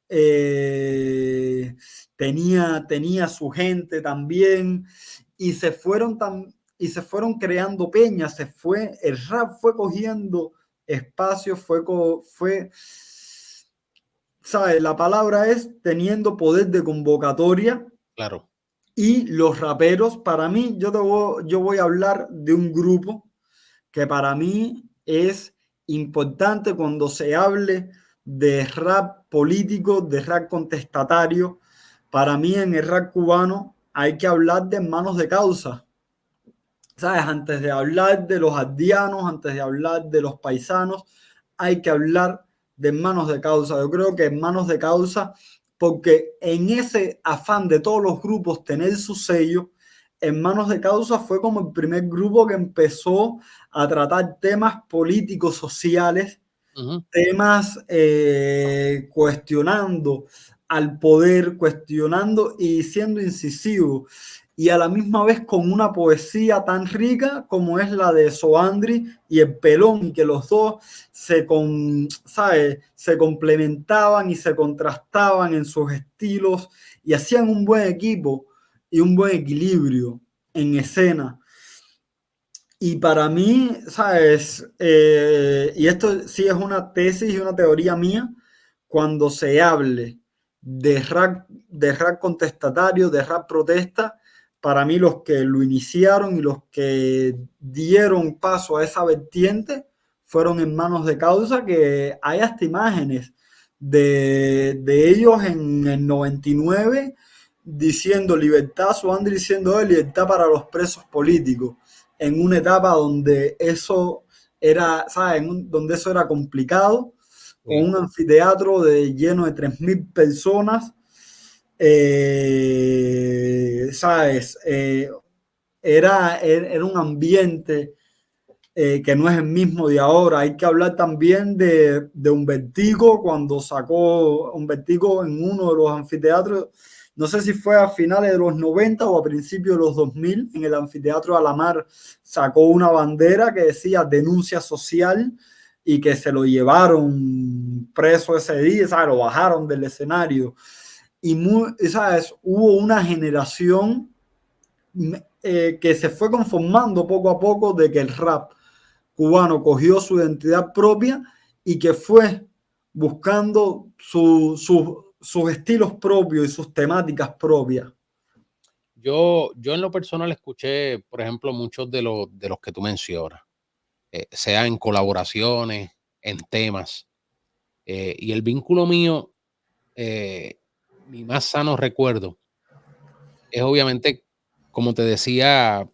eh, tenía su gente también, y se fueron y se fueron creando peñas, el rap fue cogiendo espacio, ¿sabes? La palabra es teniendo poder de convocatoria. Claro. Y los raperos, para mí, yo voy a hablar de un grupo que para mí es importante cuando se hable de rap político, de rap contestatario. Para mí en el rap cubano hay que hablar de Hermanos de Causa. ¿Sabes? Antes de hablar de los aldeanos, antes de hablar de los paisanos, hay que hablar de Hermanos de Causa. Yo creo que Hermanos de Causa, porque en ese afán de todos los grupos tener su sello, Hermanos de Causa fue como el primer grupo que empezó a tratar temas políticos, sociales, temas cuestionando al poder, cuestionando y siendo incisivo. Y a la misma vez con una poesía tan rica como es la de Soandri y el Pelón, y que los dos ¿sabes? Se complementaban y se contrastaban en sus estilos y hacían un buen equipo y un buen equilibrio en escena. Y para mí, ¿sabes? Y esto sí es una tesis y una teoría mía, cuando se hable de rap contestatario, de rap protesta, para mí los que lo iniciaron y los que dieron paso a esa vertiente fueron Hermanos de Causa, que hay hasta imágenes de ellos en el 99 diciendo libertad, su André diciendo libertad para los presos políticos en una etapa donde eso era, ¿sabes? Donde eso era complicado, con un anfiteatro lleno de 3.000 personas, ¿sabes? Era un ambiente que no es el mismo de ahora. Hay que hablar también de Humbertico, cuando sacó Humbertico en uno de los anfiteatros, no sé si fue a finales de los 90 o a principios de los 2000, en el anfiteatro de Alamar, sacó una bandera que decía denuncia social y que se lo llevaron preso ese día, ¿sabes? Lo bajaron del escenario. Y, ¿sabes? Hubo una generación que se fue conformando poco a poco de que el rap cubano cogió su identidad propia y que fue buscando sus estilos propios y sus temáticas propias. Yo en lo personal escuché, por ejemplo, muchos de los que tú mencionas, sea en colaboraciones, en temas, y el vínculo mío, mi más sano recuerdo, es obviamente, como te decía,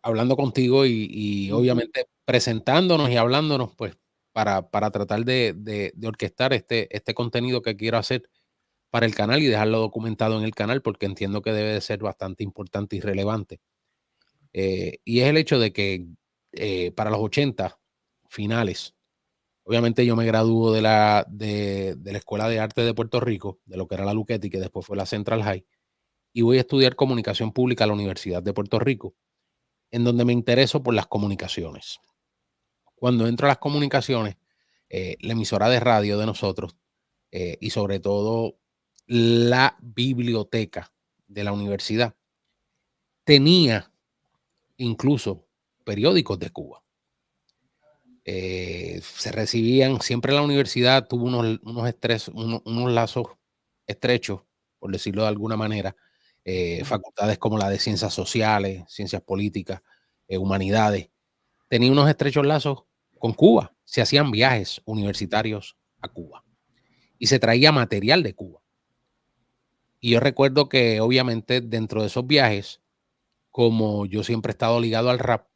hablando contigo y obviamente presentándonos y hablándonos, pues, para tratar de orquestar este contenido que quiero hacer para el canal y dejarlo documentado en el canal, porque entiendo que debe de ser bastante importante y relevante. Y es el hecho de que, para los 80 finales, obviamente yo me gradúo de la Escuela de Arte de Puerto Rico, de lo que era la Luquetti, que después fue la Central High, y voy a estudiar comunicación pública a la Universidad de Puerto Rico, en donde me intereso por las comunicaciones. Cuando entro a las comunicaciones, la emisora de radio de nosotros, y sobre todo la biblioteca de la universidad, tenía incluso periódicos de Cuba. Se recibían, siempre la universidad tuvo unos lazos estrechos, por decirlo de alguna manera, facultades como la de ciencias sociales, ciencias políticas, humanidades, tenía unos estrechos lazos con Cuba. Se hacían viajes universitarios a Cuba y se traía material de Cuba. Y yo recuerdo que obviamente dentro de esos viajes, como yo siempre he estado ligado al rap,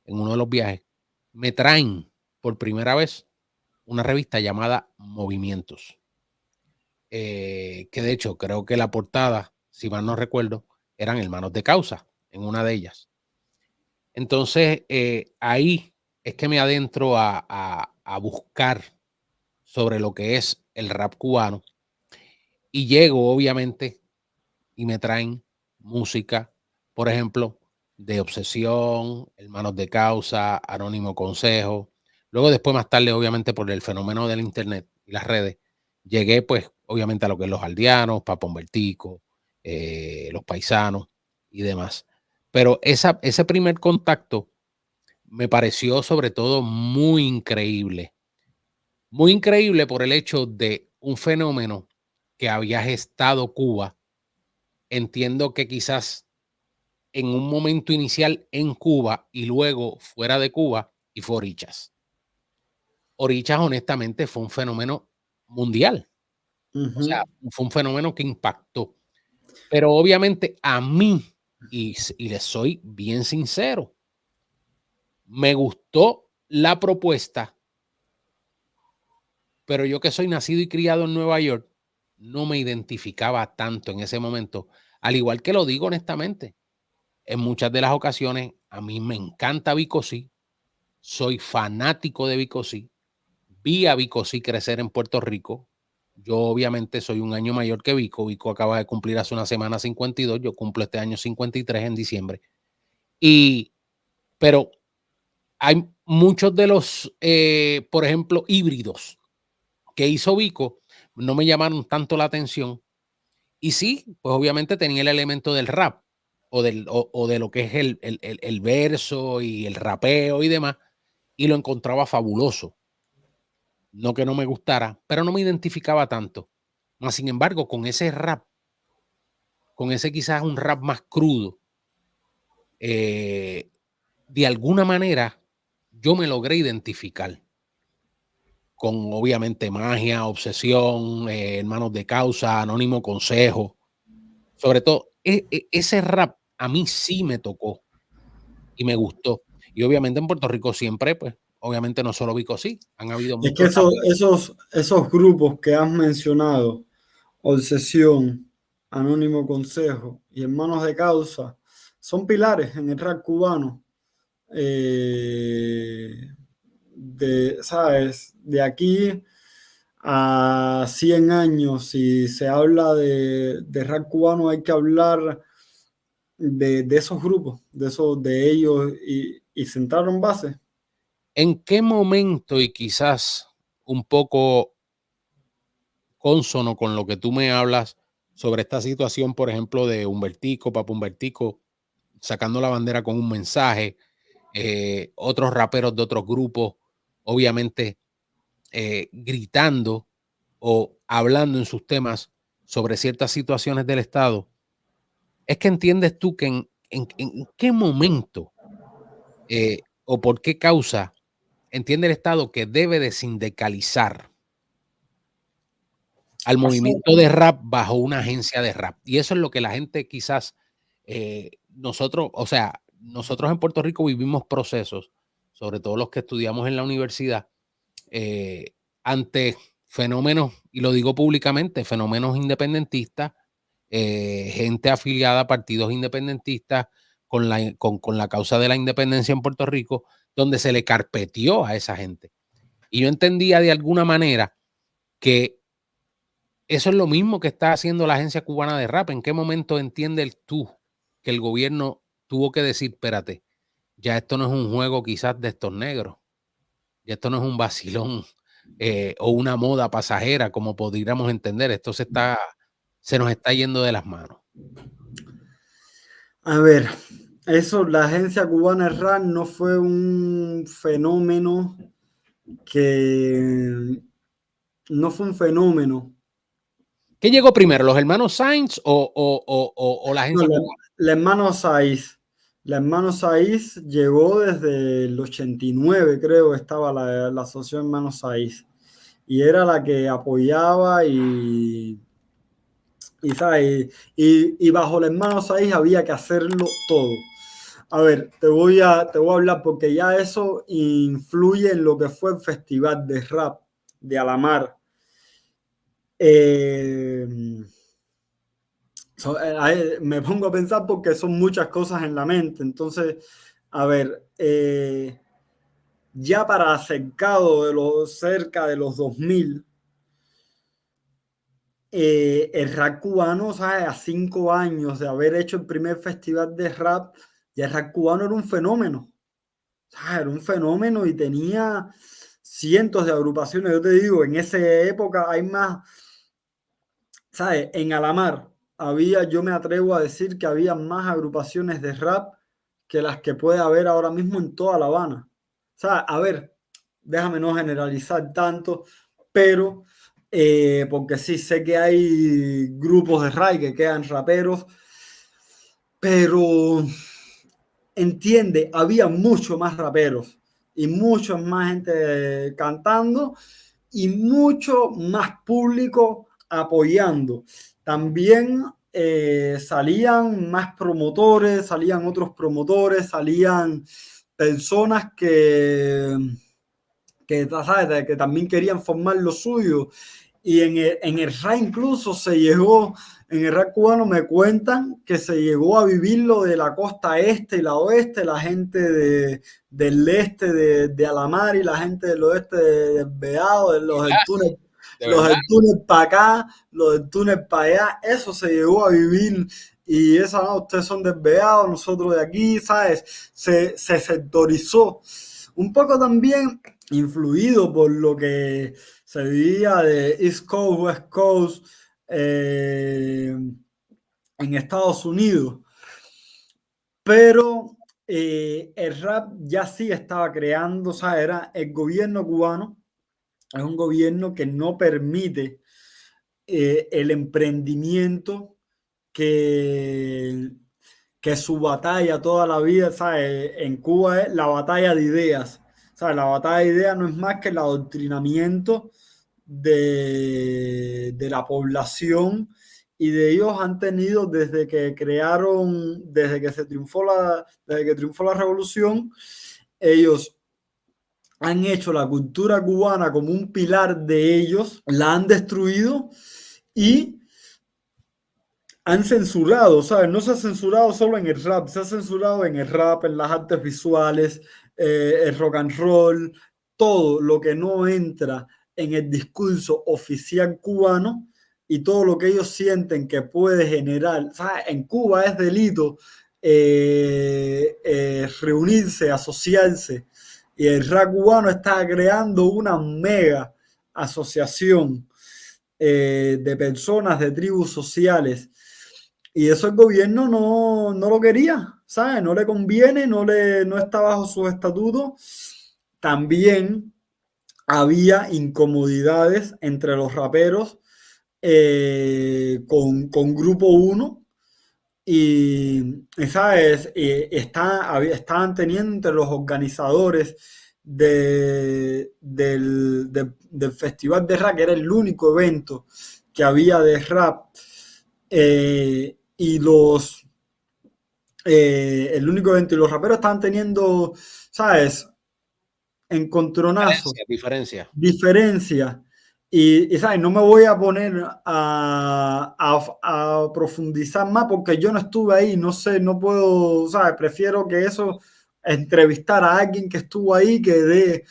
en uno de los viajes, me traen por primera vez una revista llamada Movimientos, que de hecho creo que la portada, si mal no recuerdo, eran Hermanos de Causa en una de ellas. Entonces, ahí es que me adentro a buscar sobre lo que es el rap cubano y llego, obviamente, y me traen música, por ejemplo, de Obsesión, Hermanos de Causa, Anónimo Consejo. Luego, después, más tarde, obviamente, por el fenómeno del internet y las redes, llegué, pues, obviamente, a lo que es Los Aldeanos, Papo Humbertico, Los Paisanos y demás. Pero ese primer contacto me pareció, sobre todo, muy increíble. Muy increíble por el hecho de un fenómeno que había gestado Cuba. Entiendo que quizás en un momento inicial en Cuba y luego fuera de Cuba, y fue Orichas. Orichas, honestamente, fue un fenómeno mundial. O sea, Ujú. fue un fenómeno que impactó. Pero obviamente a mí, y les soy bien sincero, me gustó la propuesta, pero yo que soy nacido y criado en Nueva York, no me identificaba tanto en ese momento. Al igual que lo digo honestamente, en muchas de las ocasiones a mí me encanta Vico C, soy fanático de Vico C, vi a Vico C crecer en Puerto Rico. Yo obviamente soy un año mayor que Vico. Vico acaba de cumplir hace una semana 52, yo cumplo este año 53 en diciembre. Pero hay muchos de los, por ejemplo, híbridos que hizo Vico, no me llamaron tanto la atención. Y sí, pues obviamente tenía el elemento del rap o de lo que es el verso y el rapeo y demás, y lo encontraba fabuloso. No que no me gustara, pero no me identificaba tanto. Más sin embargo, con ese rap, con ese quizás un rap más crudo, eh, de alguna manera yo me logré identificar con obviamente Magia, Obsesión, Hermanos de Causa, Anónimo Consejo. Sobre todo, ese rap a mí sí me tocó y me gustó. Y obviamente en Puerto Rico siempre, pues, obviamente no solo Vico sí, han habido Es que muchos raperos. esos grupos que has mencionado, Obsesión, Anónimo Consejo y Hermanos de Causa, son pilares en el rap cubano. ¿Sabes? De aquí a 100 años, si se habla de rap cubano, hay que hablar de esos grupos, de ellos y sentaron base. ¿En qué momento y quizás un poco cónsono con lo que tú me hablas sobre esta situación, por ejemplo, de Humbertico, Papo Humbertico, sacando la bandera con un mensaje, otros raperos de otros grupos, obviamente gritando o hablando en sus temas sobre ciertas situaciones del Estado? Es que entiendes tú que en qué momento o por qué causa entiende el Estado que debe de sindicalizar al Hace- movimiento de rap bajo una agencia de rap. Y eso es lo que la gente quizás, nosotros, o sea, nosotros en Puerto Rico vivimos procesos, sobre todo los que estudiamos en la universidad, ante fenómenos, y lo digo públicamente, fenómenos independentistas, gente afiliada a partidos independentistas con la causa de la independencia en Puerto Rico, donde se le carpeteó a esa gente. Y yo entendía de alguna manera que eso es lo mismo que está haciendo la Agencia Cubana de Rap. ¿En qué momento entiendes tú que el gobierno tuvo que decir, espérate, ya esto no es un juego quizás de estos negros, ya esto no es un vacilón o una moda pasajera, como podríamos entender, esto se nos está yendo de las manos? A ver, eso, la agencia cubana de rap no fue un fenómeno que no fue un fenómeno. ¿Qué llegó primero, los hermanos Sainz o la No, Agencia Cubana? el hermano Saiz, La Hermanos Saiz llegó desde el 89, creo, estaba la asociación Hermanos Saiz. Y era la que apoyaba ¿sabes? Y bajo las manos ahí había que hacerlo todo. A ver, te voy a hablar porque ya eso influye en lo que fue el festival de rap de Alamar. Eh, Me pongo a pensar porque son muchas cosas en la mente. Entonces, a ver, ya para cercado de los cerca de los 2000, el rap cubano, ¿sabes? A 5 años de haber hecho el primer festival de rap, ya el rap cubano era un fenómeno. ¿Sabes? Era un fenómeno y tenía cientos de agrupaciones. Yo te digo, en esa época hay más, ¿sabes? En Alamar había, yo me atrevo a decir que había más agrupaciones de rap que las que puede haber ahora mismo en toda La Habana. O sea, a ver, déjame no generalizar tanto, pero porque sí sé que hay grupos de rap que quedan raperos, pero entiende, había mucho más raperos y mucho más gente cantando y mucho más público apoyando. También salían más promotores, salían otros promotores, salían personas ¿sabes? Que también querían formar lo suyo. Y en el RA incluso se llegó, en el RA cubano me cuentan que se llegó a vivir lo de la costa este y la oeste, la gente del este de Alamar y la gente del oeste de Beado, de ¿De los verdad? del túnel para acá, los del túnel para allá, eso se llegó a vivir. Y esa no, ustedes son desviados, nosotros de aquí, ¿sabes? Se sectorizó. Un poco también influido por lo que se vivía de East Coast, West Coast en Estados Unidos. Pero el rap ya sí estaba creando, o sea, era el gobierno cubano, es un gobierno que no permite el emprendimiento que, que su batalla toda la vida, ¿sabes? En Cuba es la batalla de ideas. ¿Sabes? La batalla de ideas no es más que el adoctrinamiento de la población y de ellos han tenido desde que crearon, desde que triunfó la revolución, ellos han hecho la cultura cubana como un pilar de ellos, la han destruido y han censurado, ¿sabes? No se ha censurado solo en el rap, se ha censurado en el rap, en las artes visuales, el rock and roll, todo lo que no entra en el discurso oficial cubano y todo lo que ellos sienten que puede generar. ¿Sabes? En Cuba es delito reunirse, asociarse, y el rap cubano está creando una mega asociación de personas, de tribus sociales. Y eso el gobierno no lo quería, ¿sabes? No le conviene, no está bajo sus estatutos. También había incomodidades entre los raperos con Grupo 1 y ¿sabes? Estaban teniendo entre los organizadores del Festival de Rap, que era el único evento que había de rap, y el único evento, y los raperos estaban teniendo, ¿sabes? Encontronazos, Diferencia. diferencias. ¿Sabes? No me voy a poner a profundizar más porque yo no estuve ahí, no sé, no puedo, ¿sabes? Prefiero que eso, entrevistar a alguien que estuvo ahí, que dé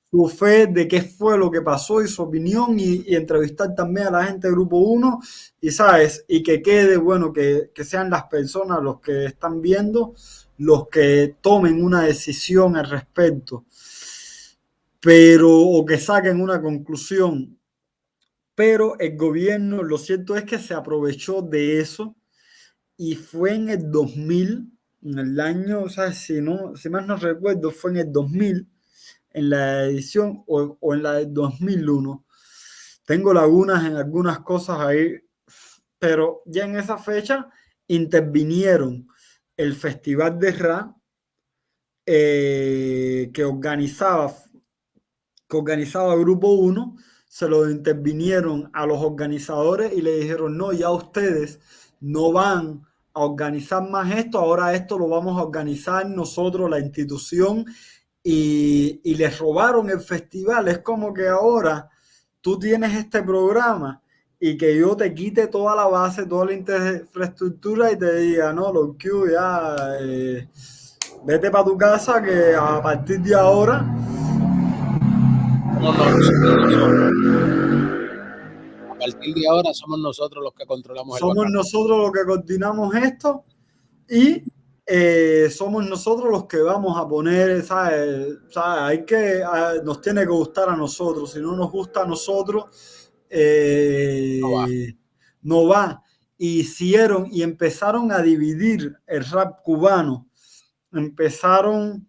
su fe de qué fue lo que pasó y su opinión y entrevistar también a la gente de Grupo 1 y, ¿sabes? Y que quede, bueno, que sean las personas los que están viendo los que tomen una decisión al respecto, pero o que saquen una conclusión. Pero el gobierno, lo cierto es que se aprovechó de eso y fue en el 2000, en el año, o sea, si más no recuerdo, fue en el 2000, en la edición o en la del 2001. Tengo lagunas en algunas cosas ahí, pero ya en esa fecha intervinieron el festival de rap que organizaba Grupo 1, se lo intervinieron a los organizadores y le dijeron, no, ya ustedes no van a organizar más esto, ahora esto lo vamos a organizar nosotros, la institución, y les robaron el festival. Es como que ahora tú tienes este programa y que yo te quite toda la base, toda la infraestructura y te diga, no, los Q ya, vete para tu casa que a partir de ahora No, a partir de ahora somos nosotros los que controlamos el somos bacalao. nosotros los que coordinamos esto y somos nosotros los que vamos a poner, ¿sabes? Hay que, nos tiene que gustar a nosotros. Si no nos gusta a nosotros, no va. Hicieron y empezaron a dividir el rap cubano. Empezaron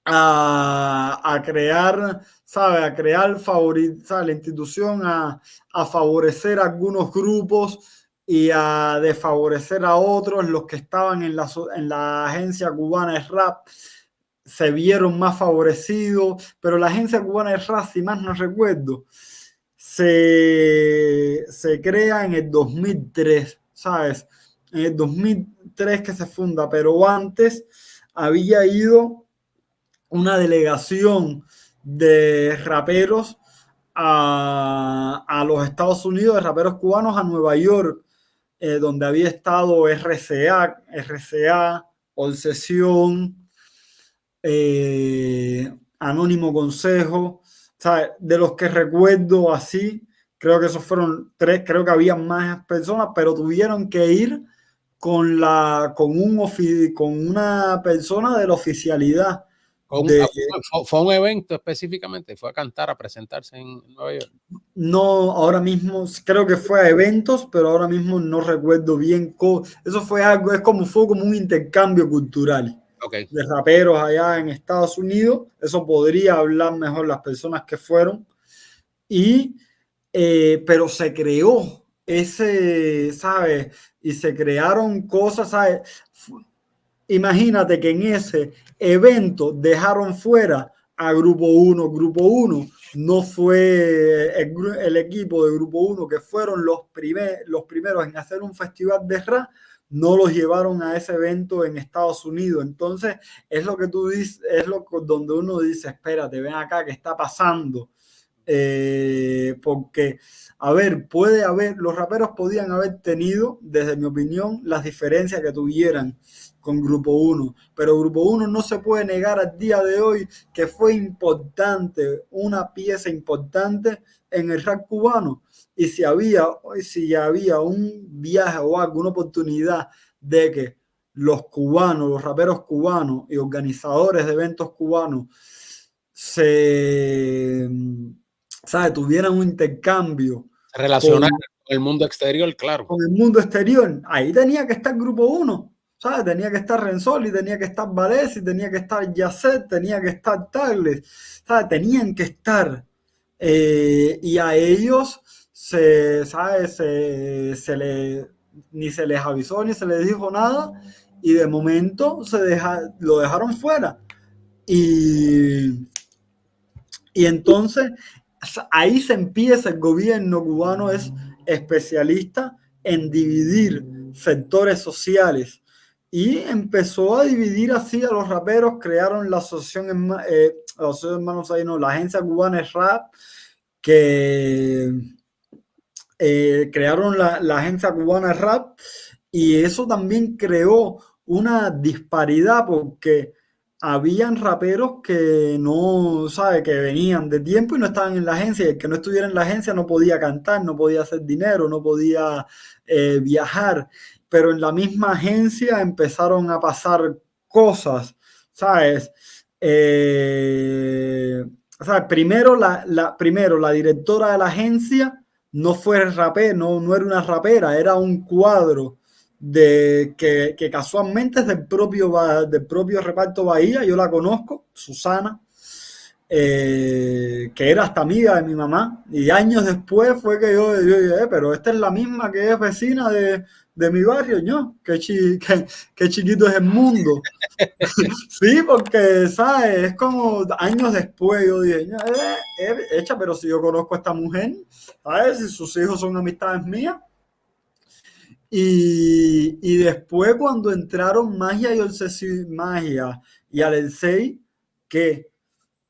a crear, ¿sabe? A crear la institución, a favorecer a algunos grupos y a desfavorecer a otros. Los que estaban en la agencia cubana de rap se vieron más favorecidos, pero la agencia cubana de rap, si más no recuerdo, se crea en el 2003, ¿sabes? En el 2003 que se funda, pero antes había ido una delegación de raperos a los Estados Unidos, de raperos cubanos a Nueva York, donde había estado RCA, Obsesión, Anónimo Consejo, ¿sabes? De los que recuerdo así, creo que esos fueron 3, creo que había más personas, pero tuvieron que ir con una persona de la oficialidad. Fue un evento específicamente, fue a cantar, a presentarse en Nueva York. No, ahora mismo creo que fue a eventos, pero ahora mismo no recuerdo bien. Eso fue algo, fue como un intercambio cultural de raperos allá en Estados Unidos. Eso podría hablar mejor las personas que fueron. Pero se creó ese, ¿sabes? Y se crearon cosas, ¿sabes? Imagínate que en ese evento dejaron fuera a Grupo 1. Grupo 1 no fue el equipo de Grupo 1 que fueron los primeros en hacer un festival de rap, no los llevaron a ese evento en Estados Unidos. Entonces es lo que tú dices, donde uno dice, espérate, ven acá, ¿qué está pasando? Porque, a ver, los raperos podían haber tenido, desde mi opinión, las diferencias que tuvieran con Grupo 1, pero Grupo 1 no se puede negar al día de hoy que fue importante, una pieza importante en el rap cubano. Y si había un viaje o alguna oportunidad de que los cubanos, los raperos cubanos y organizadores de eventos cubanos tuvieran un intercambio relacionar con el mundo exterior, claro. Con el mundo exterior, ahí tenía que estar Grupo 1. ¿Sabes? Tenía que estar Renzoli, tenía que estar Varese, tenía que estar Yacet, tenía que estar Tagles, ¿sabes? Tenían que estar. Y a ellos ni se les avisó ni se les dijo nada, y de momento lo dejaron fuera. Y entonces ahí se empieza, el gobierno cubano es especialista en dividir sectores sociales y empezó a dividir así a los raperos. Crearon la asociación, la agencia cubana de rap, que crearon la agencia cubana de rap, y eso también creó una disparidad porque habían raperos que no, ¿sabe? Que venían de tiempo y no estaban en la agencia, y el que no estuviera en la agencia no podía cantar, no podía hacer dinero, no podía viajar, pero en la misma agencia empezaron a pasar cosas, ¿sabes? ¿Sabes? Primero la directora de la agencia no fue rapera, no era una rapera, era un cuadro que casualmente es del propio reparto Bahía. Yo la conozco, Susana, que era hasta amiga de mi mamá, y años después fue que yo dije, pero esta es la misma que es vecina de de mi barrio, ¿no? Qué chiquito es el mundo. Sí, porque, ¿sabes? Es como años después yo dije, hecha, pero si yo conozco a esta mujer, ¿sabes? Si sus hijos son amistades mías. Y después cuando entraron Magia y Alexei, que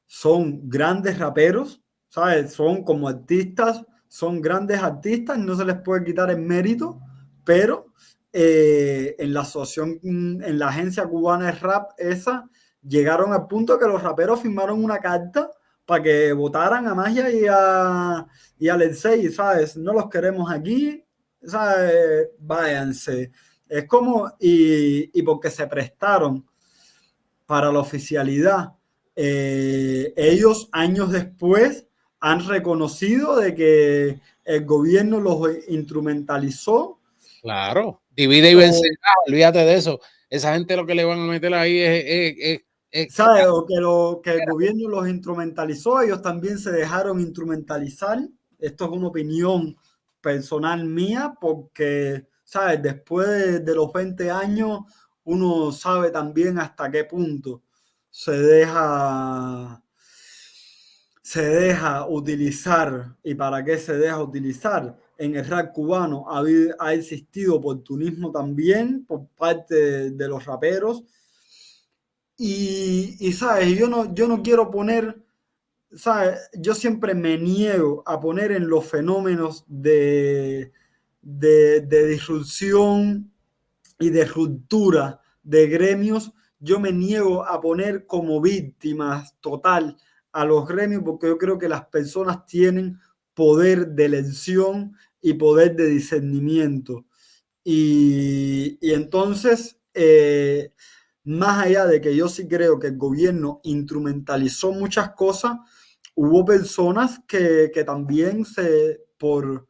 son grandes raperos, ¿sabes? Son como artistas, son grandes artistas, no se les puede quitar el mérito, pero en la asociación, en la agencia cubana de rap esa, llegaron al punto que los raperos firmaron una carta para que votaran a Magia y a Alexei, ¿sabes? No los queremos aquí, ¿sabes? Váyanse. Es como, y porque se prestaron para la oficialidad. Ellos años después han reconocido de que el gobierno los instrumentalizó. Claro, divide y vencerá, olvídate de eso. Esa gente lo que le van a meter ahí ¿Sabes? O que el gobierno los instrumentalizó, ellos también se dejaron instrumentalizar. Esto es una opinión personal mía, porque, ¿sabes? Después de los 20 años, uno sabe también hasta qué punto se deja, se deja utilizar y para qué se deja utilizar. En el rap cubano ha existido oportunismo también por parte de los raperos. ¿Sabes? Yo no quiero poner, ¿sabes? Yo siempre me niego a poner en los fenómenos de disrupción y de ruptura de gremios, yo me niego a poner como víctimas total a los gremios, porque yo creo que las personas tienen poder de elección y poder de discernimiento. Y entonces, más allá de que yo sí creo que el gobierno instrumentalizó muchas cosas, hubo personas que también por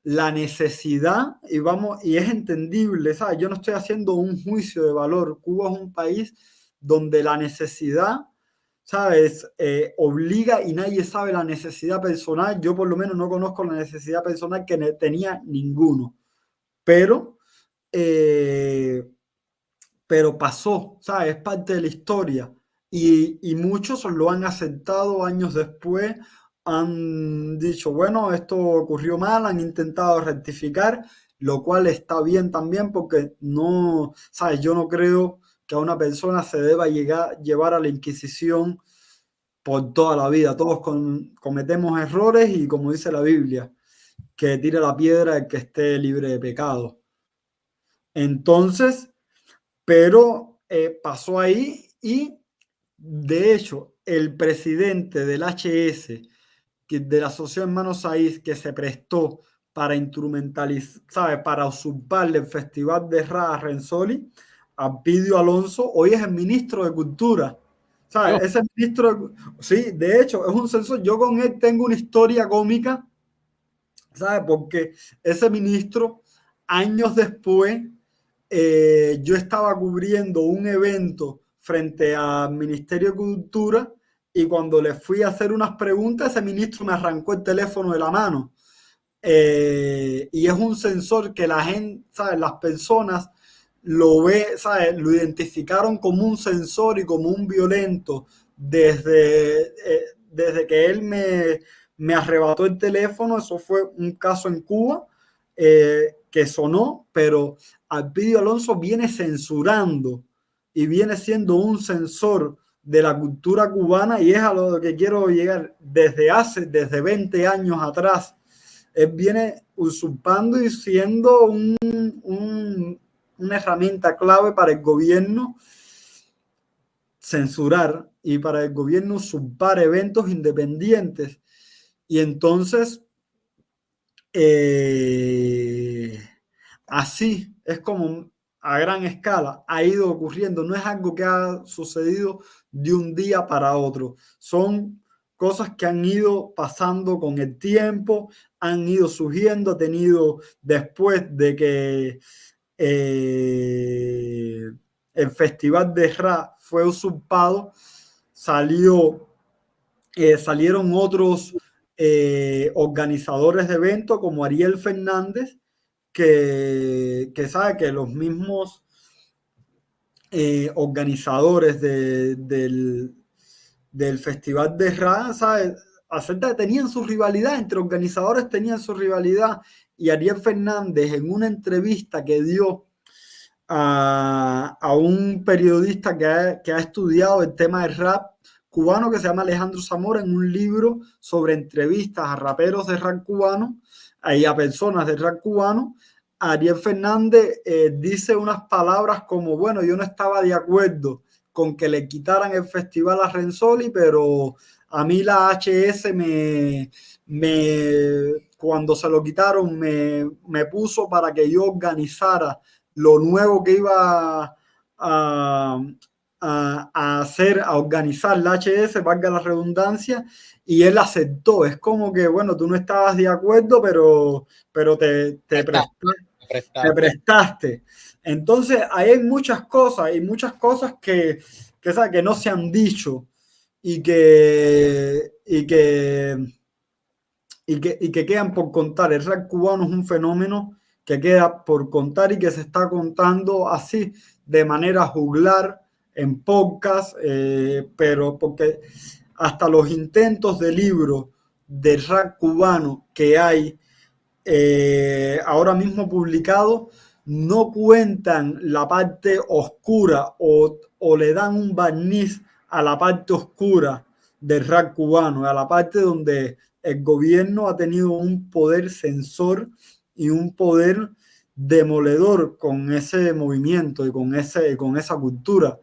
la necesidad, y es entendible, ¿sabes? Yo no estoy haciendo un juicio de valor. Cuba es un país donde la necesidad, ¿sabes? Obliga y nadie sabe la necesidad personal. Yo por lo menos no conozco la necesidad personal que tenía ninguno, pero eh, pero pasó, ¿sabes? Es parte de la historia. Y muchos lo han aceptado años después, han dicho, bueno, esto ocurrió mal, han intentado rectificar, lo cual está bien también porque no, ¿sabes? Yo no creo que a una persona se deba llevar a la Inquisición por toda la vida. Todos cometemos errores y como dice la Biblia, que tire la piedra el que esté libre de pecado. Entonces, pero pasó ahí y de hecho el presidente del HS, de la Asociación Hermanos Saiz, que se prestó para instrumentalizar, ¿sabes? Para usurparle el Festival de Rap a Renzoli, a Pidio Alonso, hoy es el ministro de Cultura. ¿Sabes? yo. Ese ministro, sí, de hecho, es un censor. Yo con él tengo una historia cómica, ¿sabes? Porque ese ministro, años después, yo estaba cubriendo un evento frente al Ministerio de Cultura y cuando le fui a hacer unas preguntas, ese ministro me arrancó el teléfono de la mano. Y es un sensor que la gente, ¿sabes? Las personas lo ve, ¿sabes? Lo identificaron como un sensor y como un violento desde que él me arrebató el teléfono. Eso fue un caso en Cuba que sonó, pero Alpidio Alonso viene censurando y viene siendo un censor de la cultura cubana y es a lo que quiero llegar desde 20 años atrás. Él viene usurpando y siendo una herramienta clave para el gobierno censurar y para el gobierno usurpar eventos independientes. Y entonces, así es como a gran escala ha ido ocurriendo. No es algo que ha sucedido de un día para otro. Son cosas que han ido pasando con el tiempo, han ido surgiendo, ha tenido después de que el Festival de Rap fue usurpado, salieron otros organizadores de eventos como Ariel Fernández, sabe que los mismos organizadores del festival de rap, ¿sabes? Tenían su rivalidad, entre organizadores tenían su rivalidad, y Ariel Fernández, en una entrevista que dio a un periodista que ha estudiado el tema del rap cubano, que se llama Alejandro Zamora, en un libro sobre entrevistas a raperos de rap cubano y a personas de rap cubano, Ariel Fernández dice unas palabras como, bueno, yo no estaba de acuerdo con que le quitaran el festival a Renzoli, pero a mí la HS cuando se lo quitaron me puso para que yo organizara lo nuevo que iba a hacer, a organizar la HS, valga la redundancia, y él aceptó. Es como que, bueno, tú no estabas de acuerdo, pero te prestaste. Entonces, ahí hay muchas cosas que no se han dicho y que quedan por contar. El rap cubano es un fenómeno que queda por contar y que se está contando así de manera juglar en podcast, pero porque hasta los intentos de libro del rap cubano que hay ahora mismo publicado no cuentan la parte oscura o le dan un barniz a la parte oscura del rap cubano, a la parte donde el gobierno ha tenido un poder censor y un poder demoledor con ese movimiento y con esa cultura,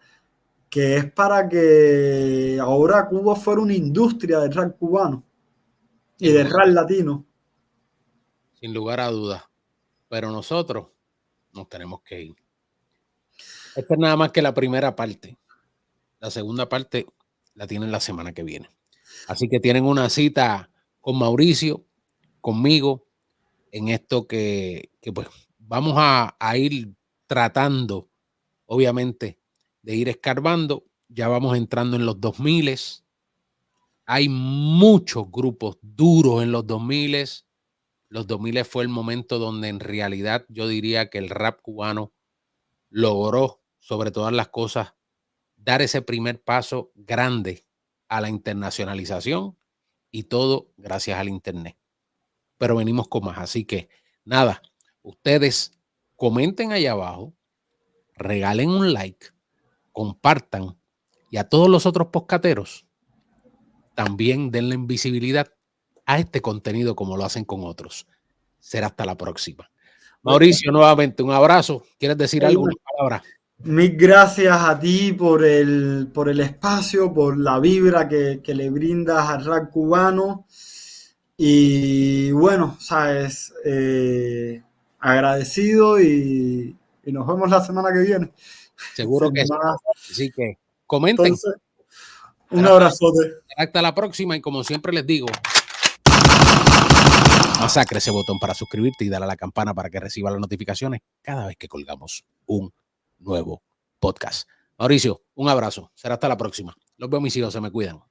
que es para que ahora Cuba fuera una industria del rap cubano y del rap latino. Sin lugar a dudas. Pero nosotros nos tenemos que ir. Esta es nada más que la primera parte. La segunda parte la tienen la semana que viene. Así que tienen una cita con Mauricio, conmigo, en esto que pues vamos a ir tratando, obviamente, de ir escarbando. Ya vamos entrando en los 2000. Hay muchos grupos duros en los 2000. Los 2000 fue el momento donde en realidad yo diría que el rap cubano logró, sobre todas las cosas, dar ese primer paso grande a la internacionalización, y todo gracias al internet. Pero venimos con más, así que nada, ustedes comenten allá abajo, regalen un like, compartan, y a todos los otros podcasteros también denle visibilidad a este contenido como lo hacen con otros. Será hasta la próxima. Mauricio, nuevamente un abrazo. ¿Quieres decir alguna palabra? Mil gracias a ti por el espacio, por la vibra que le brindas al rap cubano. Y bueno, sabes, agradecido y nos vemos la semana que viene. Seguro que sí. Así que comenten. Entonces, un abrazote. Hasta la próxima, y como siempre les digo, masacre ese botón para suscribirte y darle a la campana para que reciba las notificaciones cada vez que colgamos un nuevo podcast. Mauricio, un abrazo. Será hasta la próxima. Los veo, mis hijos. Se me cuidan.